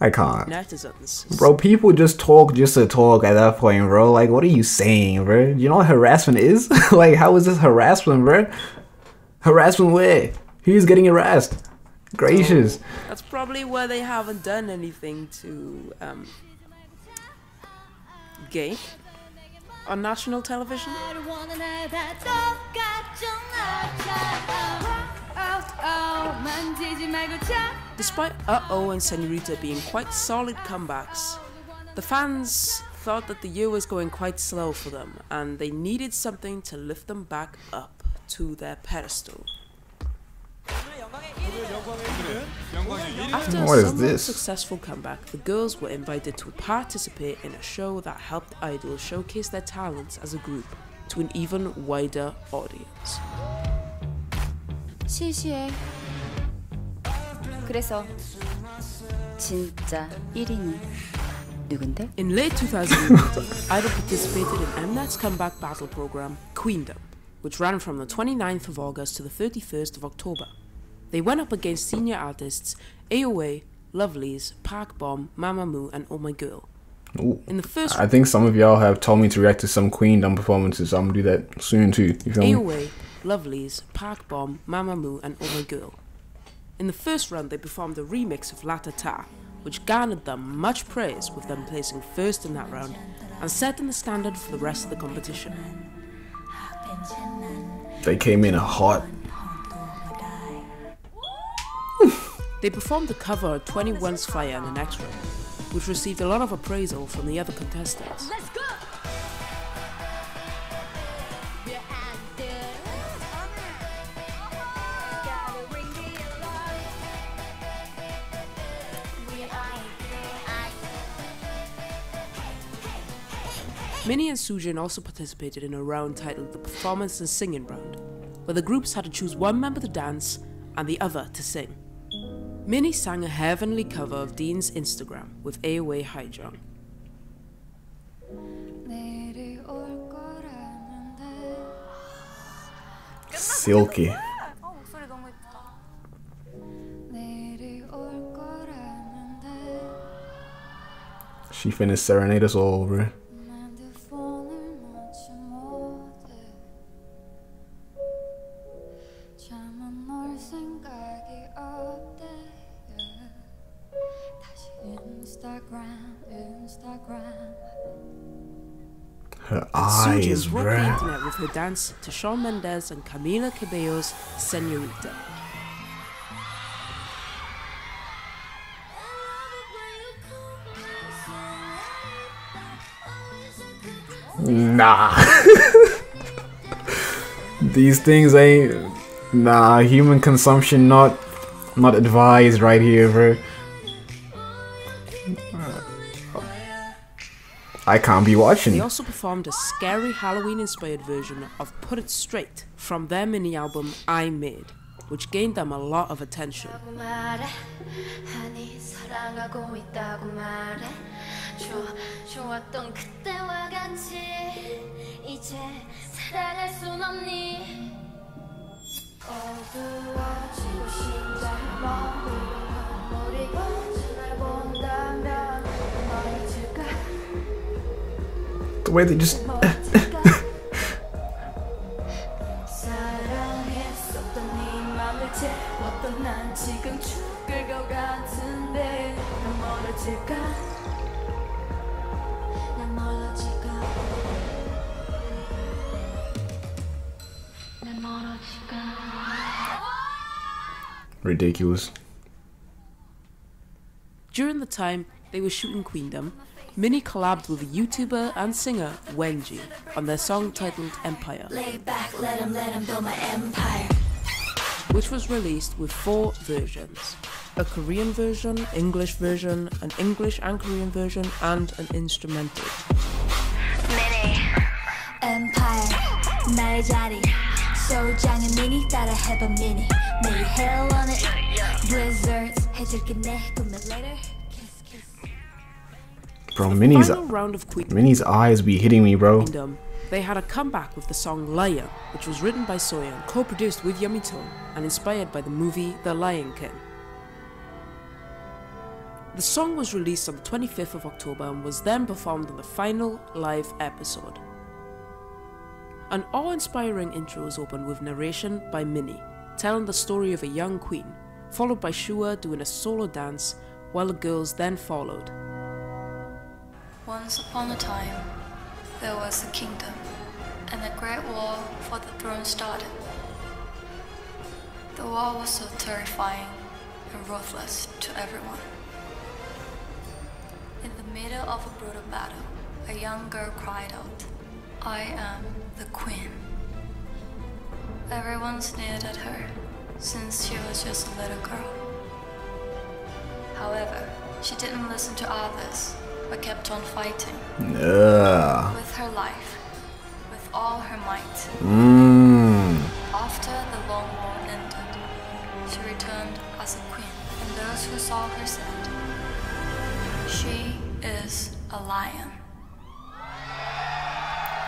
I can't. netizens. Bro, people just talk just to talk at that point, bro. Like, what are you saying, bro? You know what harassment is? Like, how is this harassment, bro? Harassment where? Who's getting harassed? Gracious. That's probably why they haven't done anything to gay on national television. Despite Uh-Oh and Senorita being quite solid comebacks, the fans thought that the year was going quite slow for them and they needed something to lift them back up to their pedestal. After What a is somewhat this? successful comeback, the girls were invited to participate in a show that helped IDLE showcase their talents as a group to an even wider audience. 시시해. 그래서 진짜 1위는 누군데? In late 2019, IDLE participated in Mnet's comeback battle program, Queendom, which ran from the 29th of August to the 31st of October. They went up against senior artists AOA, Lovelyz, Park Bomb, Mamamoo, and Oh My Girl. Ooh. In the first I think some of y'all have told me to react to some Queendom performances, so I'm gonna do that soon too. You feel me? AOA, Lovelyz, Park Bomb, Mamamoo and Oh My Girl. In the first round they performed a remix of Latata, which garnered them much praise, with them placing first in that round and setting the standard for the rest of the competition. They came in hot. They performed a cover of 21's Fire in the next round, which received a lot of appraisal from the other contestants. Let's go! Minnie and Soojin also participated in a round titled the Performance and Singing Round, where the groups had to choose one member to dance and the other to sing. Minnie sang a heavenly cover of Dean's Instagram with AOA Haijong. Silky. 목소리 너무 예쁘다. She finna serenade us all, bro. Her eyes, Soojin rocked the bruh. internet with her dance to Shawn Mendes and Camila Cabello's Senorita. Nah. These things ain't. Nah, human consumption not advised right here, bro. I can't be watching. They also performed a scary Halloween-inspired version of Put It Straight from their mini album I Made, which gained them a lot of attention. The way they just ridiculous. During the time they were shooting Queendom, Minnie collabed with YouTuber and singer Wenji on their song titled Empire, which was released with 4 versions: a Korean version, English version, an English and Korean version, and an instrumental. Empire, 나의 자리 소장의 미니 따라 해봐 미니 매일 hell on it blizzards 해줄게 내 꿈을 later kiss kiss. Bro, Final round of Minnie's eyes be hitting me, bro. Queendom, they had a comeback with the song Lion, which was written by Soyeon, co-produced with Yumito, and inspired by the movie The Lion King. The song was released on the 25th of October and was then performed in the final live episode. An awe-inspiring intro was opened with narration by Minnie, telling the story of a young queen, followed by Shuhua doing a solo dance, while the girls then followed. Once upon a time, there was a kingdom, and a great war for the throne started. The war was so terrifying and ruthless to everyone. In the middle of a brutal battle, a young girl cried out, "I am the queen." Everyone sneered at her, since she was just a little girl. However, she didn't listen to others, but kept on fighting. With her life, with all her might. After the long war ended, she returned as a queen, and those who saw her said, "She is a lion."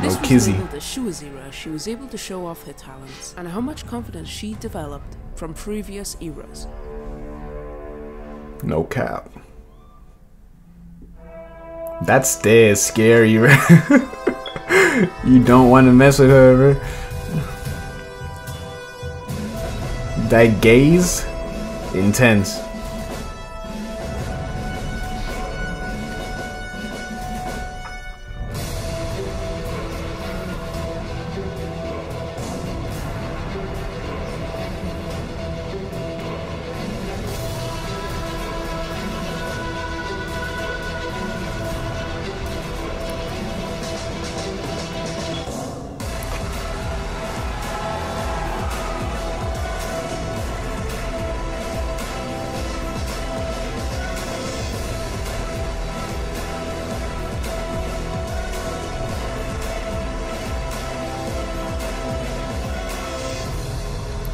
This was Kizzy. labeled the Shuha's era. She was able to show off her talents and how much confidence she developed from previous eras. No cap. That stare is scary, bro. You don't want to mess with her, bro. That gaze, intense.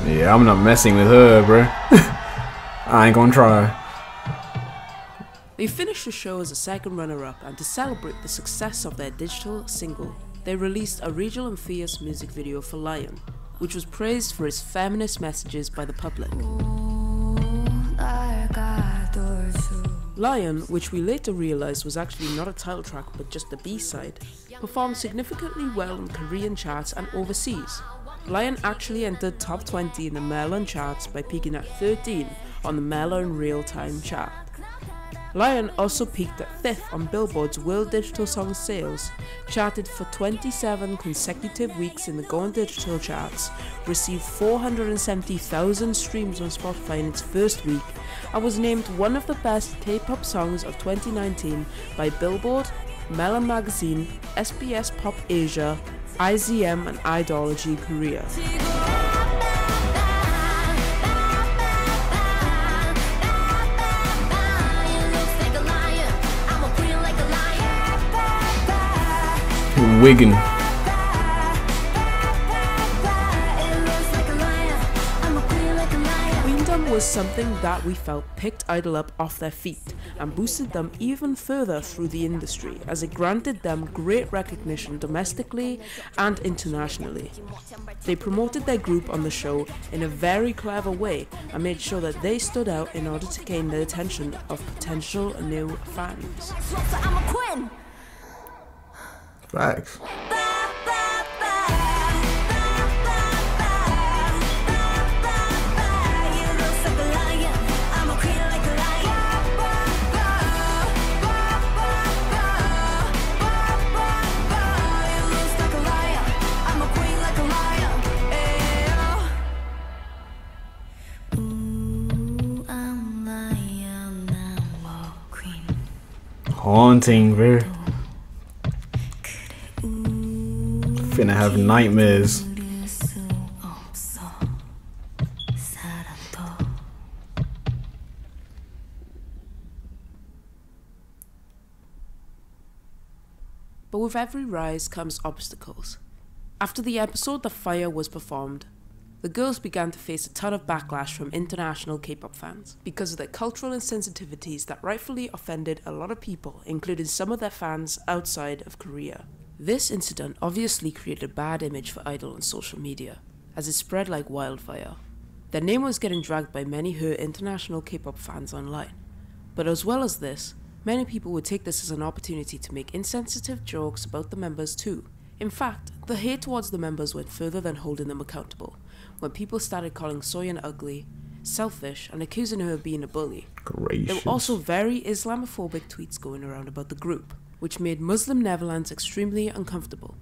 Yeah, I'm not messing with her, bro. I ain't gonna try. They finished the show as a second runner-up, and to celebrate the success of their digital single, they released a regional and fierce music video for Lion, which was praised for its feminist messages by the public. Lion, which we later realised was actually not a title track but just the B-side, performed significantly well in Korean charts and overseas. Lion actually entered top 20 in the Melon charts by peaking at 13 on the Melon Real-Time chart. Lion also peaked at 5th on Billboard's World Digital Song Sales, charted for 27 consecutive weeks in the Go Digital charts, received 470,000 streams on Spotify in its first week, and was named one of the best K-pop songs of 2019 by Billboard, Melon Magazine, SBS Pop Asia, IZM and I-DLE Korea. Wiggin. Queendom was something that we felt picked IDLE up off their feet and boosted them even further through the industry, as it granted them great recognition domestically and internationally. They promoted their group on the show in a very clever way and made sure that they stood out in order to gain the attention of potential new fans. Facts. Haunting, bro. Finna have nightmares. But with every rise comes obstacles. After the episode The Fire was performed, the girls began to face a ton of backlash from international K-pop fans because of their cultural insensitivities that rightfully offended a lot of people, including some of their fans outside of Korea. This incident obviously created a bad image for IDLE on social media, as it spread like wildfire. Their name was getting dragged by many hurt international K-pop fans online. But as well as this, many people would take this as an opportunity to make insensitive jokes about the members too. In fact, the hate towards the members went further than holding them accountable, when people started calling Soyeon ugly, selfish, and accusing her of being a bully. Gracious. There were also very Islamophobic tweets going around about the group, which made Muslim Netherlands extremely uncomfortable.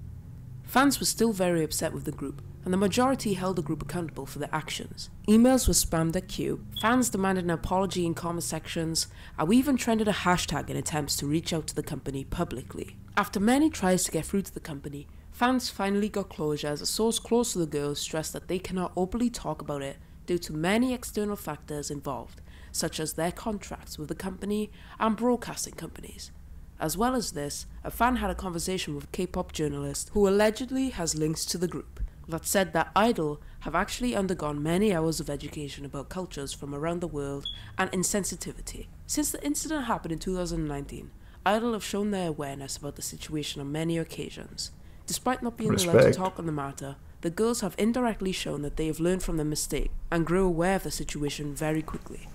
Fans were still very upset with the group, and the majority held the group accountable for their actions. Emails were spammed at Q, fans demanded an apology in comment sections, and we even trended a hashtag in attempts to reach out to the company publicly. After many tries to get through to the company, fans finally got closure, as a source close to the girls stressed that they cannot openly talk about it due to many external factors involved, such as their contracts with the company and broadcasting companies. As well as this, a fan had a conversation with a K-pop journalist who allegedly has links to the group that said that IDLE have actually undergone many hours of education about cultures from around the world and insensitivity. Since the incident happened in 2019, IDLE have shown their awareness about the situation on many occasions. Despite not being allowed to talk on the matter, the girls have indirectly shown that they have learned from their mistake and grew aware of the situation very quickly.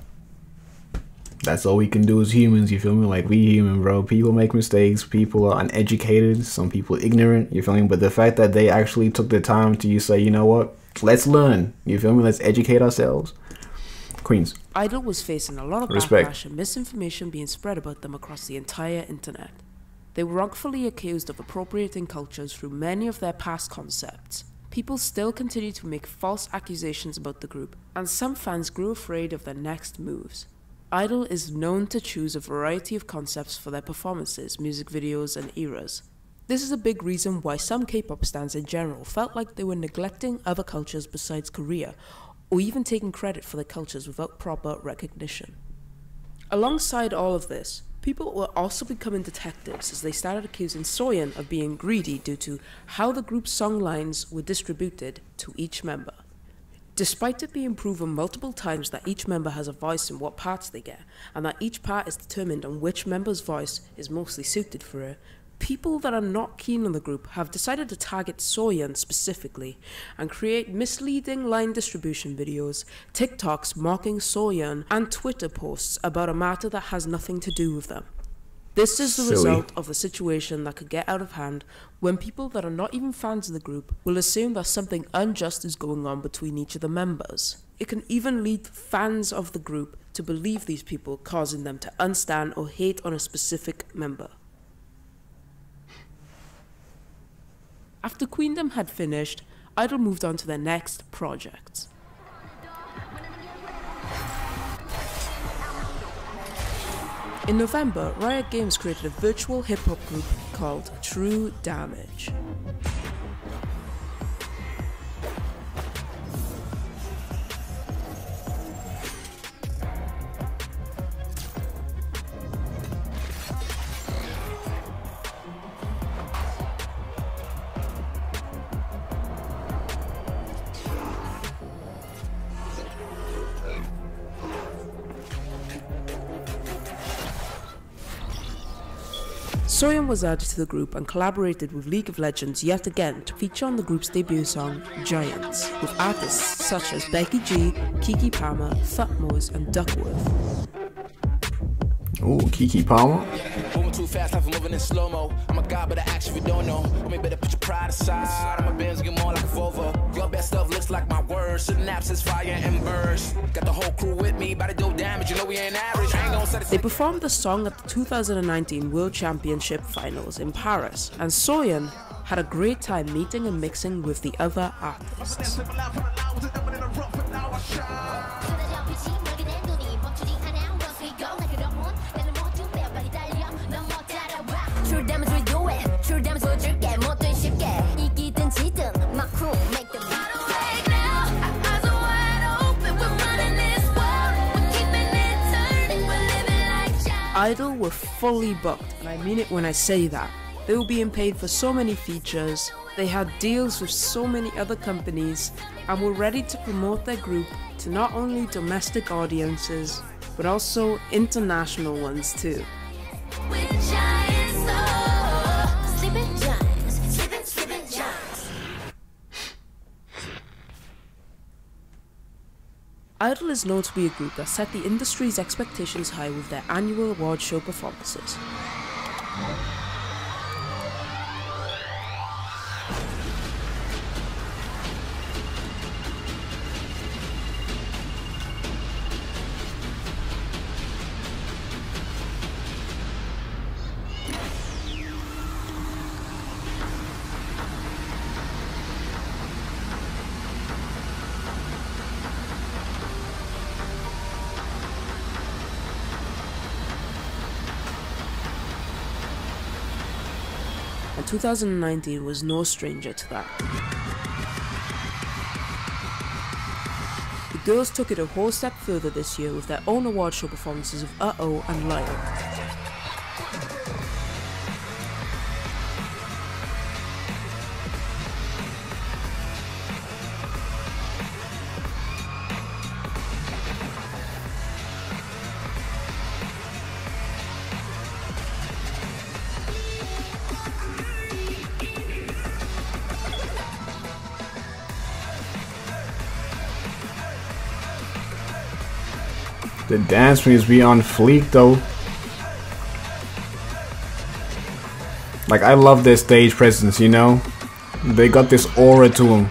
That's all we can do as humans, you feel me? Like, we human, bro. People make mistakes. People are uneducated. Some people ignorant, you feel me? But the fact that they actually took the time to say, you know what? Let's learn, you feel me? Let's educate ourselves. Queens. I-DLE was facing a lot of Respect. backlash and misinformation being spread about them across the entire internet. They were wrongfully accused of appropriating cultures through many of their past concepts. People still continue to make false accusations about the group, and some fans grew afraid of their next moves. I-DLE is known to choose a variety of concepts for their performances, music videos, and eras. This is a big reason why some K-pop stans in general felt like they were neglecting other cultures besides Korea, or even taking credit for their cultures without proper recognition. Alongside all of this, people were also becoming detectives as they started accusing Soyeon of being greedy due to how the group's song lines were distributed to each member. Despite it being proven multiple times that each member has a voice in what parts they get, and that each part is determined on which member's voice is mostly suited for it, people that are not keen on the group have decided to target Soyeon specifically and create misleading line distribution videos, TikToks mocking Soyeon, and Twitter posts about a matter that has nothing to do with them. This is the result of a situation that could get out of hand when people that are not even fans of the group will assume that something unjust is going on between each of the members. It can even lead fans of the group to believe these people, causing them to unstand or hate on a specific member. After Queendom had finished, I-DLE moved on to their next project. In November, Riot Games created a virtual hip-hop group called True Damage. Soyeon was added to the group and collaborated with League of Legends yet again to feature on the group's debut song, Giants, with artists such as Becky G, Keke Palmer, Thutmose, and Duckworth. Oh, Keke Palmer. Moving too fast, I'm moving in slow-mo. I'm a god, but I actually don't know. I better put your pride aside. I'm a Benz, get more like a Volvo. Your best stuff looks like my words. Synapses, fire, and burst. Got the whole crew with me, about to do damage. You know we ain't average. I ain't gonna set it. They performed the song at the 2019 World Championship Finals in Paris, and Soyeon had a great time meeting and mixing with the other artists. True damage we do it. True damage will 줄게. 뭐든 쉽게. 이기든 지든 my crew make them awake now. Eyes are wide open. We're running this world. We're keeping it turning. We're living like giants. I-DLE were fully booked, and I mean it when I say that. They were being paid for so many features, they had deals with so many other companies, and were ready to promote their group to not only domestic audiences, but also international ones too. With giants, oh, sleeping giants, sleeping giants. I-DLE is known to be a group that set the industry's expectations high with their annual award show performances. And 2019 was no stranger to that. The girls took it a whole step further this year with their own award show performances of Uh-Oh and Lion. The dance moves be on fleek though. Like, I love their stage presence, you know? They got this aura to them.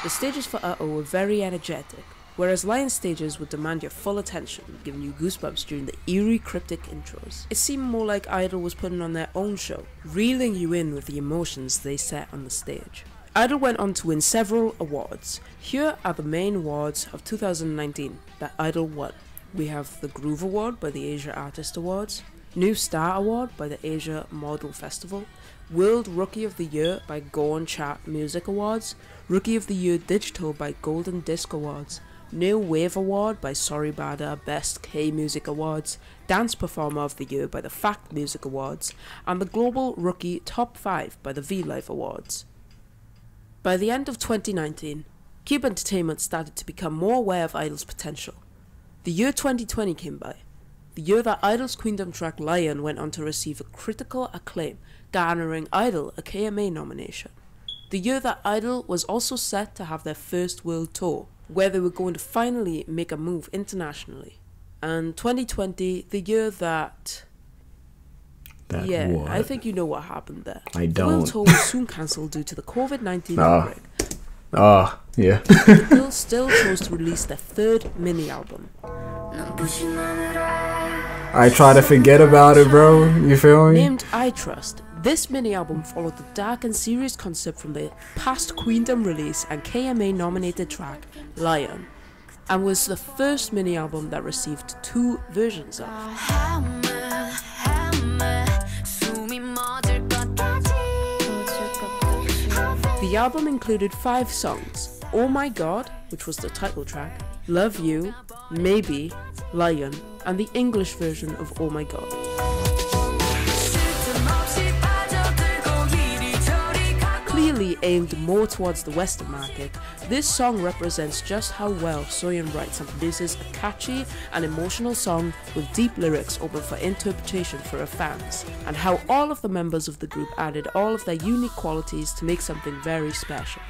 The stages for Uh-Oh were very energetic, whereas Lion stages would demand your full attention, giving you goosebumps during the eerie cryptic intros. It seemed more like I-DLE was putting on their own show, reeling you in with the emotions they set on the stage. I-DLE went on to win several awards. Here are the main awards of 2019 that I-DLE won. We have the Groove Award by the Asia Artist Awards, New Star Award by the Asia Model Festival, World Rookie of the Year by Gorn Chart Music Awards, Rookie of the Year Digital by Golden Disc Awards, New Wave Award by Soribada Best K Music Awards, Dance Performer of the Year by the Fact Music Awards, and the Global Rookie Top 5 by the V-Life Awards. By the end of 2019, KELVII Entertainment started to become more aware of I-DLE's potential. The year 2020 came by, the year that I-DLE's Queendom track Lion went on to receive a critical acclaim, garnering I-DLE a KMA nomination. The year that I-DLE was also set to have their first world tour, where they were going to finally make a move internationally. And 2020, the year that... yeah, what? I think you know what happened there. I don't. The world tour was soon cancelled due to the COVID-19 outbreak. Yeah. GIDLE still chose to release their third mini album. I try to forget about it, bro. You feel me? Named I Trust, this mini album followed the dark and serious concept from the past Queendom release and KMA nominated track Lion, and was the first mini album that received 2 versions of. The album included 5 songs: Oh My God, which was the title track, Love You, Maybe, Lion, and the English version of Oh My God. Clearly aimed more towards the Western market, this song represents just how well Soyeon writes and produces a catchy and emotional song with deep lyrics open for interpretation for her fans, and how all of the members of the group added all of their unique qualities to make something very special.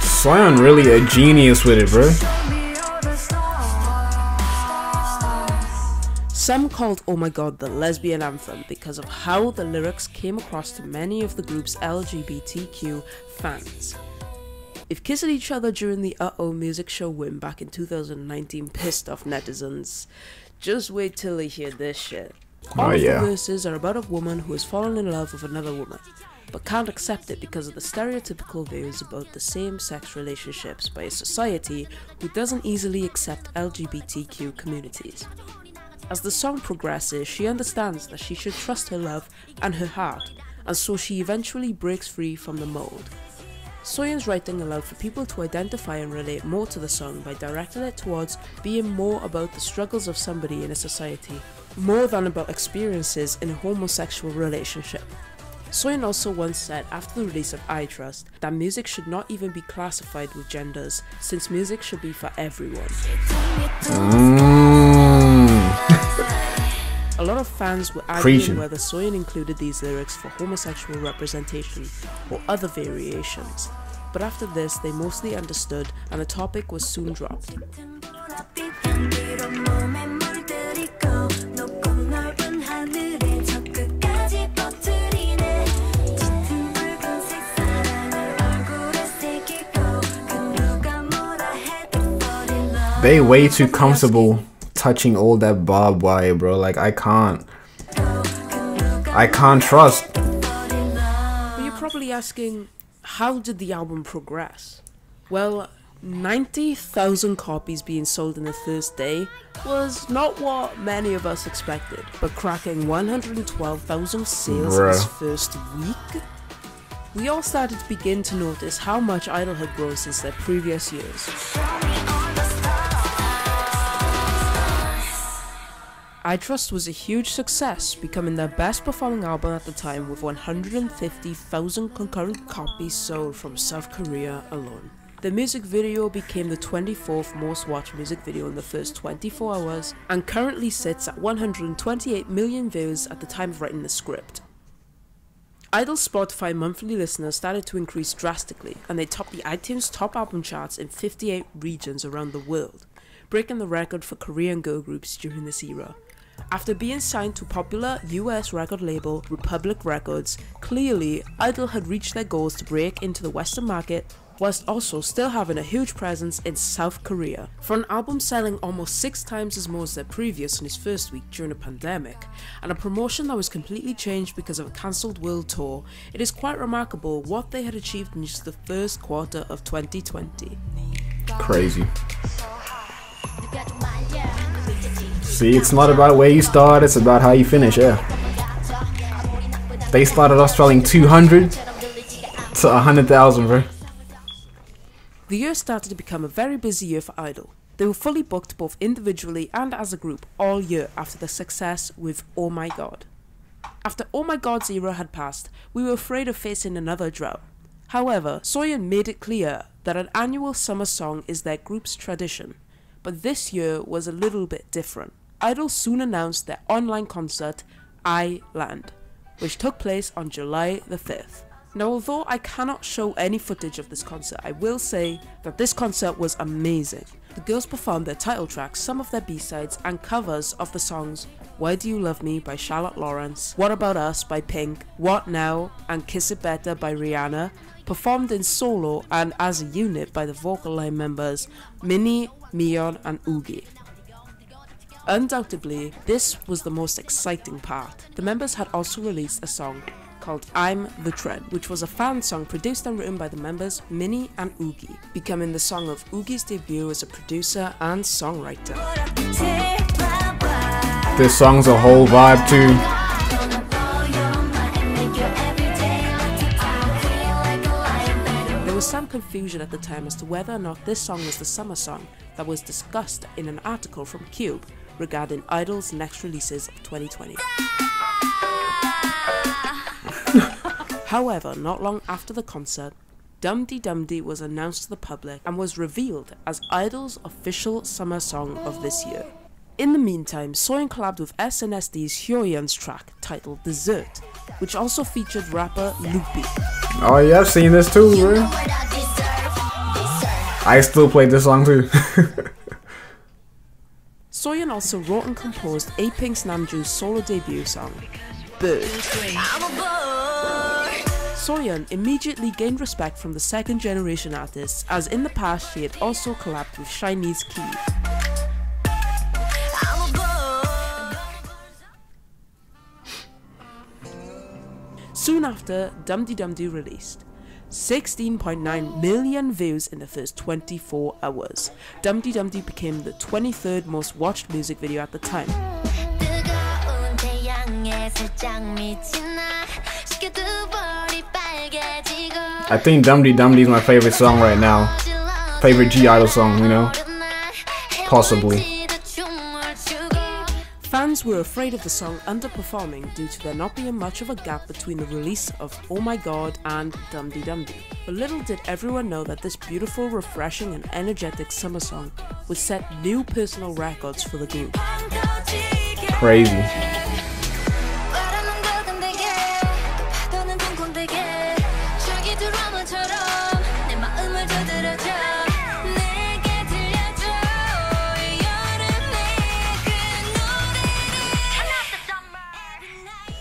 Soyeon really a genius with it, bro. Some called Oh My God the lesbian anthem because of how the lyrics came across to many of the group's LGBTQ fans. If kissing each other during the Uh-Oh music show win back in 2019 pissed off netizens, just wait till you hear this shit. All of the verses are about a woman who has fallen in love with another woman, but can't accept it because of the stereotypical views about the same-sex relationships by a society who doesn't easily accept LGBTQ communities. As the song progresses, she understands that she should trust her love and her heart, and so she eventually breaks free from the mold. Soyeon's writing allowed for people to identify and relate more to the song by directing it towards being more about the struggles of somebody in a society, more than about experiences in a homosexual relationship. Soyeon also once said after the release of I Trust that music should not even be classified with genders, since music should be for everyone. A lot of fans were arguing whether Soyeon included these lyrics for homosexual representation or other variations, but after this they mostly understood and the topic was soon dropped. They way too comfortable touching all that barbed wire, bro. Like, I can't trust. But you're probably asking, how did the album progress? Well, 90,000 copies being sold in the first day was not what many of us expected, but cracking 112,000 sales in its first week, we all started to begin to notice how much I-DLE had grown since their previous years. I Trust was a huge success, becoming their best performing album at the time with 150,000 concurrent copies sold from South Korea alone. The music video became the 24th most watched music video in the first 24 hours and currently sits at 128 million views at the time of writing the script. I-DLE's Spotify monthly listeners started to increase drastically, and they topped the iTunes top album charts in 58 regions around the world, breaking the record for Korean girl groups during this era. After being signed to popular US record label Republic Records, clearly I-DLE had reached their goals to break into the Western market, whilst also still having a huge presence in South Korea. For an album selling almost 6 times as more as their previous in its first week during a pandemic, and a promotion that was completely changed because of a cancelled world tour, it is quite remarkable what they had achieved in just the first quarter of 2020. Crazy. See, it's not about where you start, it's about how you finish, yeah. They started off selling 200 to 100,000, bro. The year started to become a very busy year for I-DLE. They were fully booked both individually and as a group all year after the success with Oh My God. After Oh My God's era had passed, we were afraid of facing another drought. However, Soyeon made it clear that an annual summer song is their group's tradition. But this year was a little bit different. I-DLE soon announced their online concert, I-LAND, which took place on July the 5th. Now, although I cannot show any footage of this concert, I will say that this concert was amazing. The girls performed their title track, some of their B-sides, and covers of the songs Why Do You Love Me by Charlotte Lawrence, What About Us by Pink, What Now, and Kiss It Better by Rihanna, performed in solo and as a unit by the vocal line members Minnie, Miyeon, and Yuqi. Undoubtedly, this was the most exciting part. The members had also released a song called I'm the Trend, which was a fan song produced and written by the members Minnie and Yuqi, becoming the song of Yuqi's debut as a producer and songwriter. This song's a whole vibe too. There was some confusion at the time as to whether or not this song was the summer song that was discussed in an article from KELVII regarding I-DLE's next releases of 2020. However, not long after the concert, Dumdi was announced to the public and was revealed as I-DLE's official summer song of this year. In the meantime, Soyeon collabed with SNSD Hyoyeon's track titled Dessert, which also featured rapper Loopy. Oh yeah, I've seen this too, bro. I still played this song too. Soyeon also wrote and composed A-Pink's Namjoon's solo debut song, Bird. Soyeon immediately gained respect from the second generation artists, as in the past she had also collabed with Chinese Key. Soon after, Dumdi released. 16.9 million views in the first 24 hours. Dumdi became the 23rd most watched music video at the time. I think Dumdi is my favorite song right now. Favorite GIDLE song, you know? Possibly. Fans were afraid of the song underperforming due to there not being much of a gap between the release of Oh My God and Dumdi. But little did everyone know that this beautiful, refreshing and energetic summer song would set new personal records for the group. Crazy.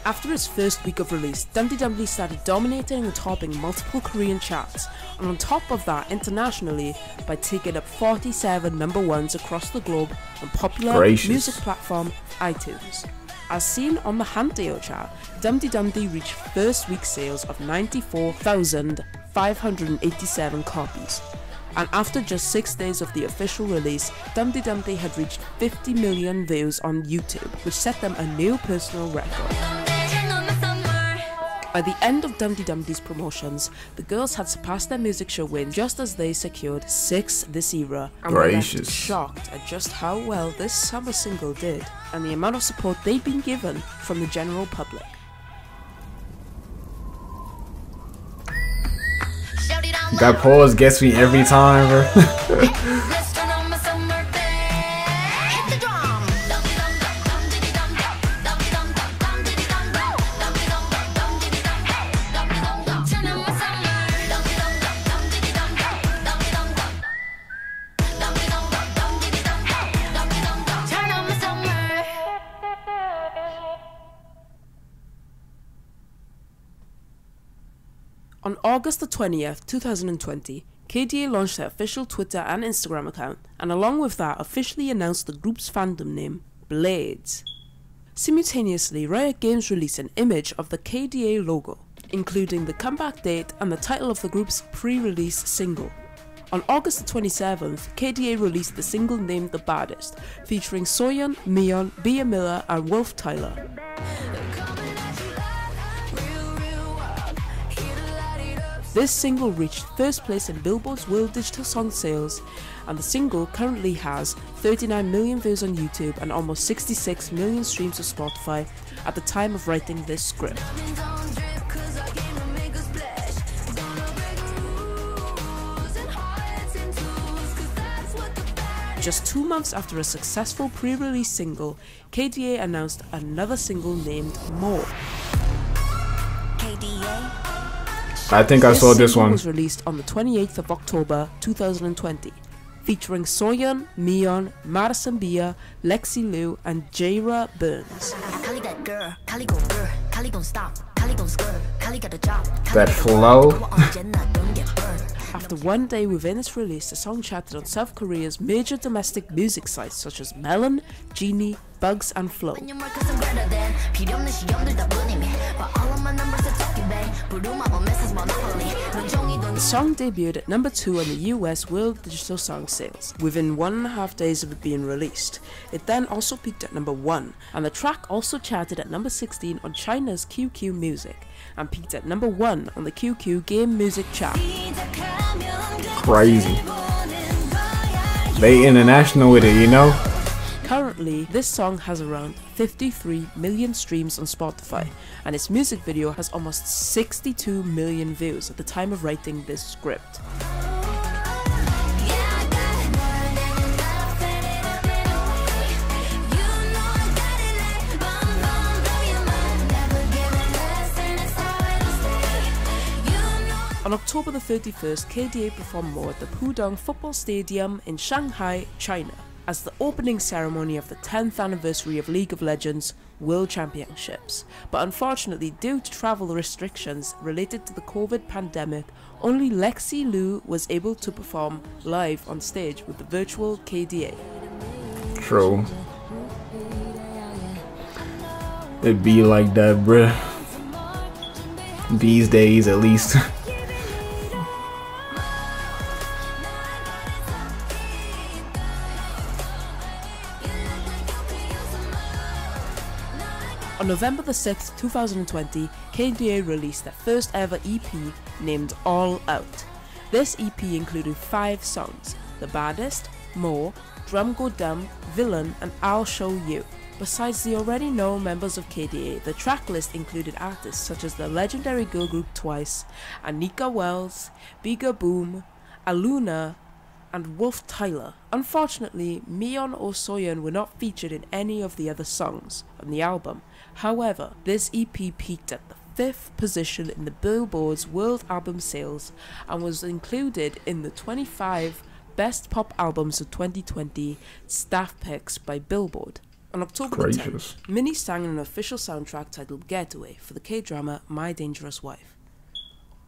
After its first week of release, Dumdi started dominating and topping multiple Korean charts, and on top of that internationally by taking up 47 number ones across the globe on popular music platform iTunes. As seen on the hann chart, Dumdi reached first week sales of 94,587 copies. And after just 6 days of the official release, Dumdi had reached 50 million views on YouTube, which set them a new personal record. By the end of Dumdi's promotions, the girls had surpassed their music show win just as they secured 6 this era, and were left shocked at just how well this summer single did and the amount of support they'd been given from the general public. That pause gets me every time, bro. On August the 20th, 2020, KDA launched their official Twitter and Instagram account, and along with that officially announced the group's fandom name, Blades. Simultaneously, Riot Games released an image of the KDA logo, including the comeback date and the title of the group's pre-release single. On August the 27th, KDA released the single named The Baddest, featuring Soyeon, Miyeon, Bia Miller and Wolf Tyler. This single reached first place in Billboard's World Digital Song Sales, and the single currently has 39 million views on YouTube and almost 66 million streams of Spotify at the time of writing this script. Just 2 months after a successful pre-release single, KDA announced another single named More. I think I saw this one. Was released on the 28th of October 2020, featuring Soyeon, Miyeon, Madison Bia, Lexi Liu, and Jaira Burns. That flow. After 1 day within its release, the song charted on South Korea's major domestic music sites such as Melon, Genie, Bugs, and Flow. The song debuted at number 2 on the US World Digital Song Sales within 1.5 days of it being released. It then also peaked at number 1, and the track also charted at number 16 on China's QQ Music and peaked at number 1 on the QQ Game Music chart. Crazy. They international with it, you know? Currently, this song has around 53 million streams on Spotify, and its music video has almost 62 million views at the time of writing this script. On October the 31st, KDA performed More at the Pudong Football Stadium in Shanghai, China, as the opening ceremony of the 10th anniversary of League of Legends World Championships. But unfortunately, due to travel restrictions related to the COVID pandemic, only Lexi Liu was able to perform live on stage with the virtual KDA. True. It be like that, bruh. These days, at least. On November the 6th, 2020, KDA released their first ever EP named All Out. This EP included 5 songs: The Baddest, More, Drum Go Dumb, Villain, and I'll Show You. Besides the already known members of KDA, the track list included artists such as the legendary girl group Twice, Anika Wells, Biga Boom, Aluna, and Wolf Tyler. Unfortunately, Miyeon or Soyeon were not featured in any of the other songs on the album. However, this EP peaked at the 5th position in the Billboard's World Album Sales and was included in the 25 Best Pop Albums of 2020 staff picks by Billboard. On October 10th, Minnie sang an official soundtrack titled Getaway for the K-drama My Dangerous Wife.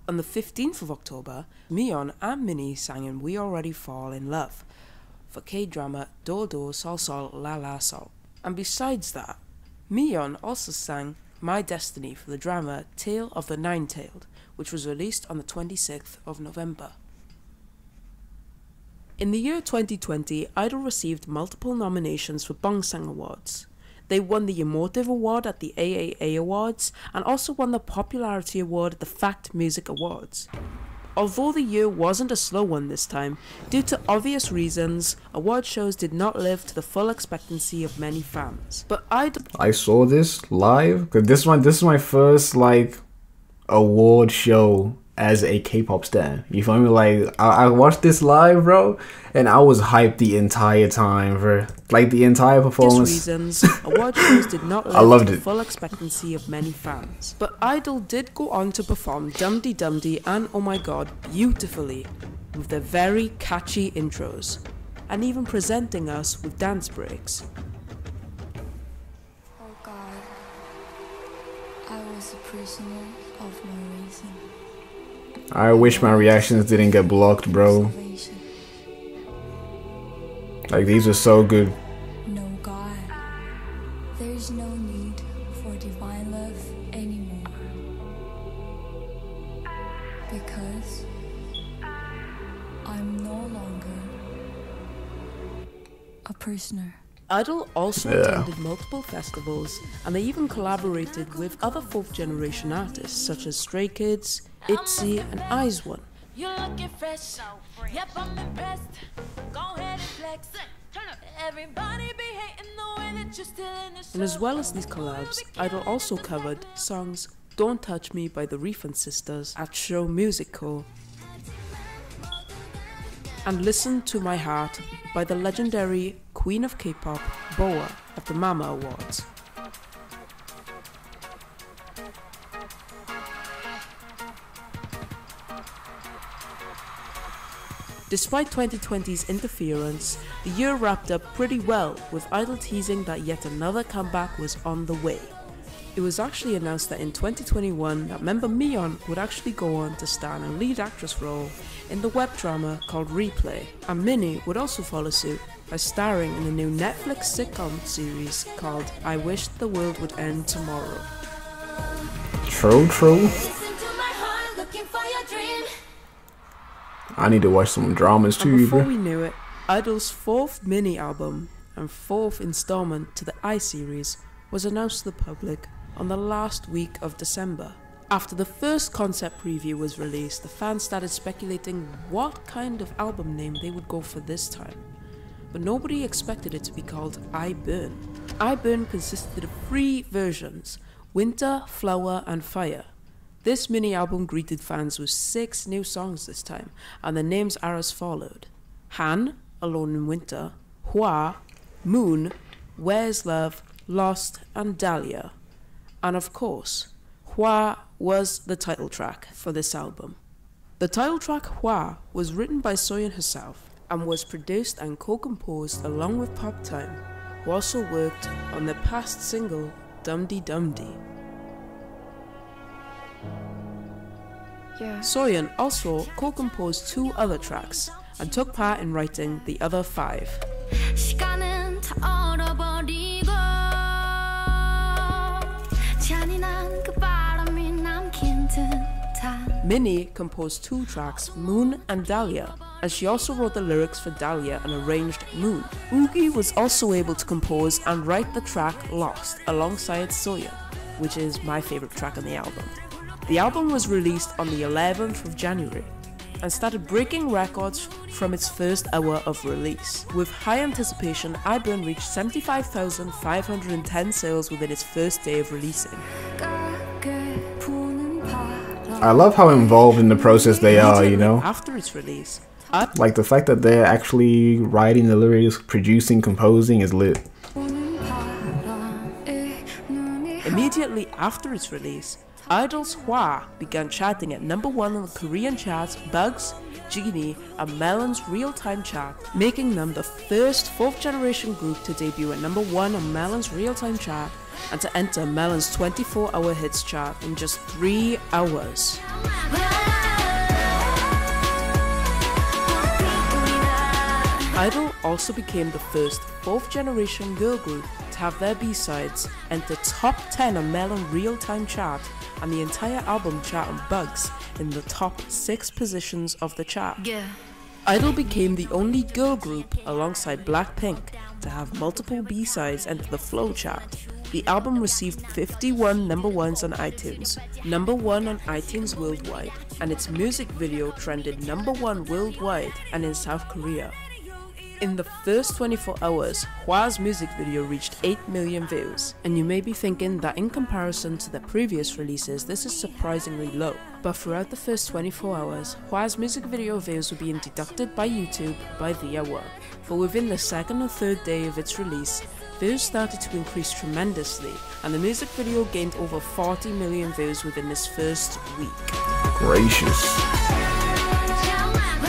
On the 15th of October, Miyeon and Minnie sang in We Already Fall in Love for K-drama Do Do Sol Sol La La Sol. And besides that, Miyeon also sang My Destiny for the drama Tale of the Nine-Tailed, which was released on the 26th of November. In the year 2020, IDLE received multiple nominations for Bongsang Awards. They won the Emotive Award at the AAA Awards and also won the Popularity Award at the Fact Music Awards. Although the year wasn't a slow one this time, due to obvious reasons, award shows did not live to the full expectancy of many fans. But I saw this live, cause this is my first like award show as a K-pop stan. You feel me? Like I watched this live, bro, and I was hyped the entire time, bro. Like the entire performance. Reasons, award shows did not live to the full expectancy of many fans. But I-DLE did go on to perform Dumdi Dumdi and Oh My God beautifully, with their very catchy intros, and even presenting us with dance breaks. Oh God, I was a prisoner of my reason. I wish my reactions didn't get blocked, bro. Like, these are so good. No God, there's no need for divine love anymore. Because I'm no longer a prisoner. I-DLE also attended multiple festivals, and they even collaborated with other 4th generation artists such as Stray Kids, ITZY, and IZ*ONE. You're looking fresh, yep, I'm impressed. Go ahead and flex. Everybody be hating the way that you're still in the show. And as well as these collabs, I-DLE also covered songs Don't Touch Me by the Refund Sisters at Show Music Co. and Listen to My Heart by the legendary Queen of K-pop, Boa, at the Mama Awards. Despite 2020's interference, the year wrapped up pretty well, with I-DLE teasing that yet another comeback was on the way. It was actually announced that in 2021 that member Miyeon would actually go on to star in a lead actress role in the web drama called Replay, and Minnie would also follow suit by starring in the new Netflix sitcom series called I Wish the World Would End Tomorrow. True. I need to watch some dramas too, and before bro. we knew it, I-DLE's 4th mini album and 4th installment to the I series was announced to the public on the last week of December. After the first concept preview was released, the fans started speculating what kind of album name they would go for this time. But nobody expected it to be called I Burn. I Burn consisted of 3 versions: Winter, Flower, and Fire. This mini album greeted fans with 6 new songs this time, and the names are as followed: Han, Alone in Winter, Hwaa, Moon, Where's Love, Lost, and Dahlia. And of course, Hwaa was the title track for this album. The title track Hwaa was written by Soyeon herself and was produced and co-composed along with Pop Time, who also worked on the past single Dumdi Dumdi. Soyeon also co-composed 2 other tracks and took part in writing the other 5. Minnie composed 2 tracks, Moon and Dahlia, and she also wrote the lyrics for Dahlia and arranged Moon. Yuqi was also able to compose and write the track Lost alongside Soyeon, which is my favourite track on the album. The album was released on the 11th of January and started breaking records from its first hour of release. With high anticipation, I Burn reached 75,510 sales within its first day of releasing. I love how involved in the process they are, you know? After its release, like the fact that they're actually writing the lyrics, producing, composing is lit. Immediately after its release, I-DLE's Hwaa began charting at #1 on the Korean charts, Bugs, Genie, and Melon's real-time chart, making them the first 4th generation group to debut at #1 on Melon's real-time chart and to enter Melon's 24-hour hits chart in just 3 hours. I-DLE also became the first 4th generation girl group to have their B-sides enter top 10 on Melon real-time chart and the entire album chart on Bugs in the top 6 positions of the chart. I-DLE became the only girl group, alongside Blackpink, to have multiple B-sides enter the Flow chart. The album received 51 number ones on iTunes, number 1 on iTunes worldwide, and its music video trended number 1 worldwide and in South Korea. In the first 24 hours, hwaa's music video reached 8 million views, and you may be thinking that in comparison to their previous releases, this is surprisingly low. But throughout the first 24 hours, hwaa's music video views were being deducted by YouTube by the hour. For within the second or third day of its release, views started to increase tremendously, and the music video gained over 40 million views within its first week. Gracious.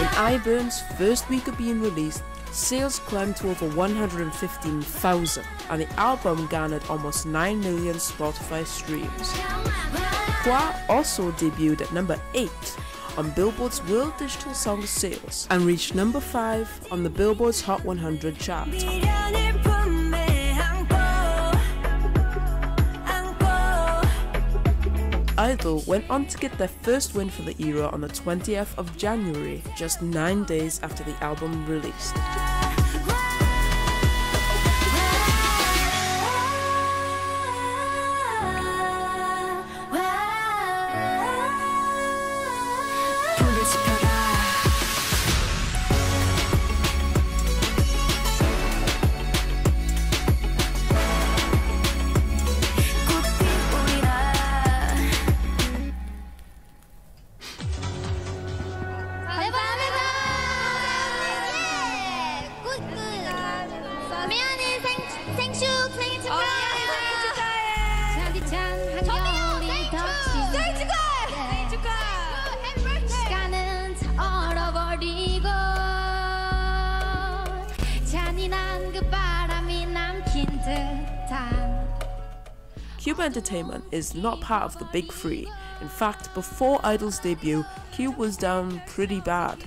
In I-Burn's first week of being released, sales climbed to over 115,000, and the album garnered almost 9 million Spotify streams. hwaa also debuted at number 8 on Billboard's World Digital Song Sales and reached number 5 on the Billboard's Hot 100 chart. I-DLE went on to get their first win for the era on the 20th of January, just 9 days after the album released. KELVII Entertainment is not part of the big three. In fact, before I-DLE's debut, KELVII was down pretty bad.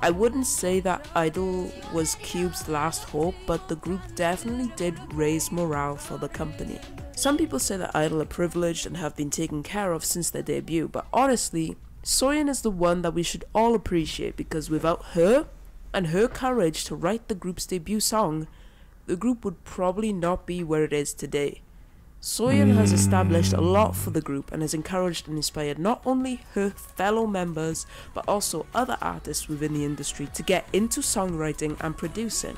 I wouldn't say that I-DLE was KELVII's last hope, but the group definitely did raise morale for the company. Some people say that I-DLE are privileged and have been taken care of since their debut, but honestly, Soyeon is the one that we should all appreciate, because without her and her courage to write the group's debut song, the group would probably not be where it is today. Soyeon has established a lot for the group and has encouraged and inspired not only her fellow members but also other artists within the industry to get into songwriting and producing.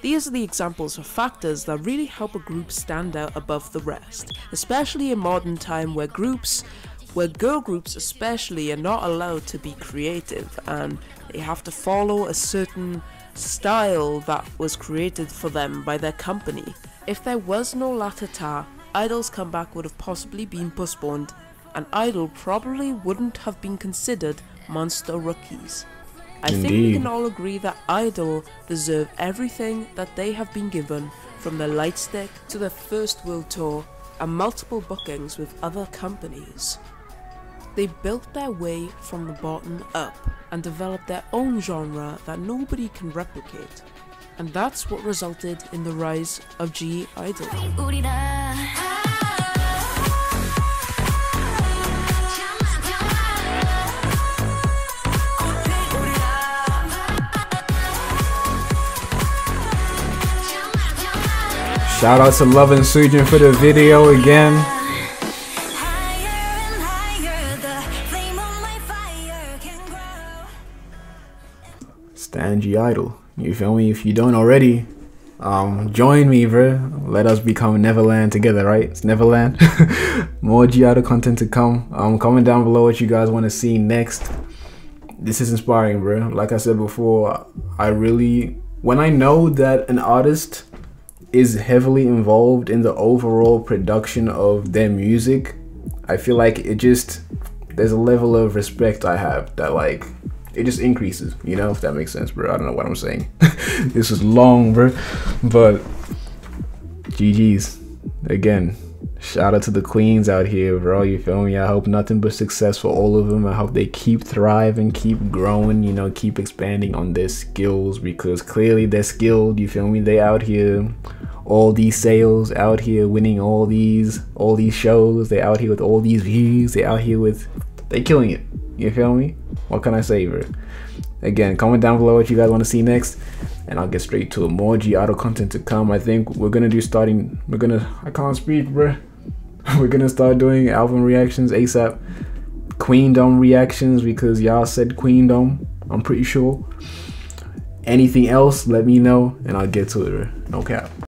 These are the examples of factors that really help a group stand out above the rest, especially in modern time where girl groups especially are not allowed to be creative and they have to follow a certain style that was created for them by their company. If there was no latata, I-DLE's comeback would have possibly been postponed, and I-DLE probably wouldn't have been considered monster rookies. I think we can all agree that I-DLE deserve everything that they have been given, from their light stick to their first world tour and multiple bookings with other companies. They built their way from the bottom up and developed their own genre that nobody can replicate. And that's what resulted in the rise of GIDLE. Shout out to lovinsoojin for the video again. Stan GIDLE. You feel me? If you don't already, join me, bro. Let us become Neverland together, right? It's Neverland. More GIDLE content to come. Comment down below what you guys want to see next. This is inspiring, bro. Like I said before, when I know that an artist is heavily involved in the overall production of their music, I feel like there's a level of respect I have that it just increases, you know, if that makes sense, bro. I don't know what I'm saying. This is long, bro, but GG's again. Shout out to the queens out here, bro. You feel me? I hope nothing but success for all of them. I hope they keep thriving, keep growing, you know, keep expanding on their skills, because clearly they're skilled. You feel me? They out here, all these sales, out here winning all these shows. They out here with all these views. They out here with, they killing it. You feel me? What can I say, bro? again, comment down below what you guys want to see next, and I'll get straight to it. More GIDLE content to come. I think we're gonna do I can't speak, bruh. We're gonna start doing album reactions ASAP, queendom reactions, because y'all said queendom, I'm pretty sure. Anything else, let me know and I'll get to it, no cap.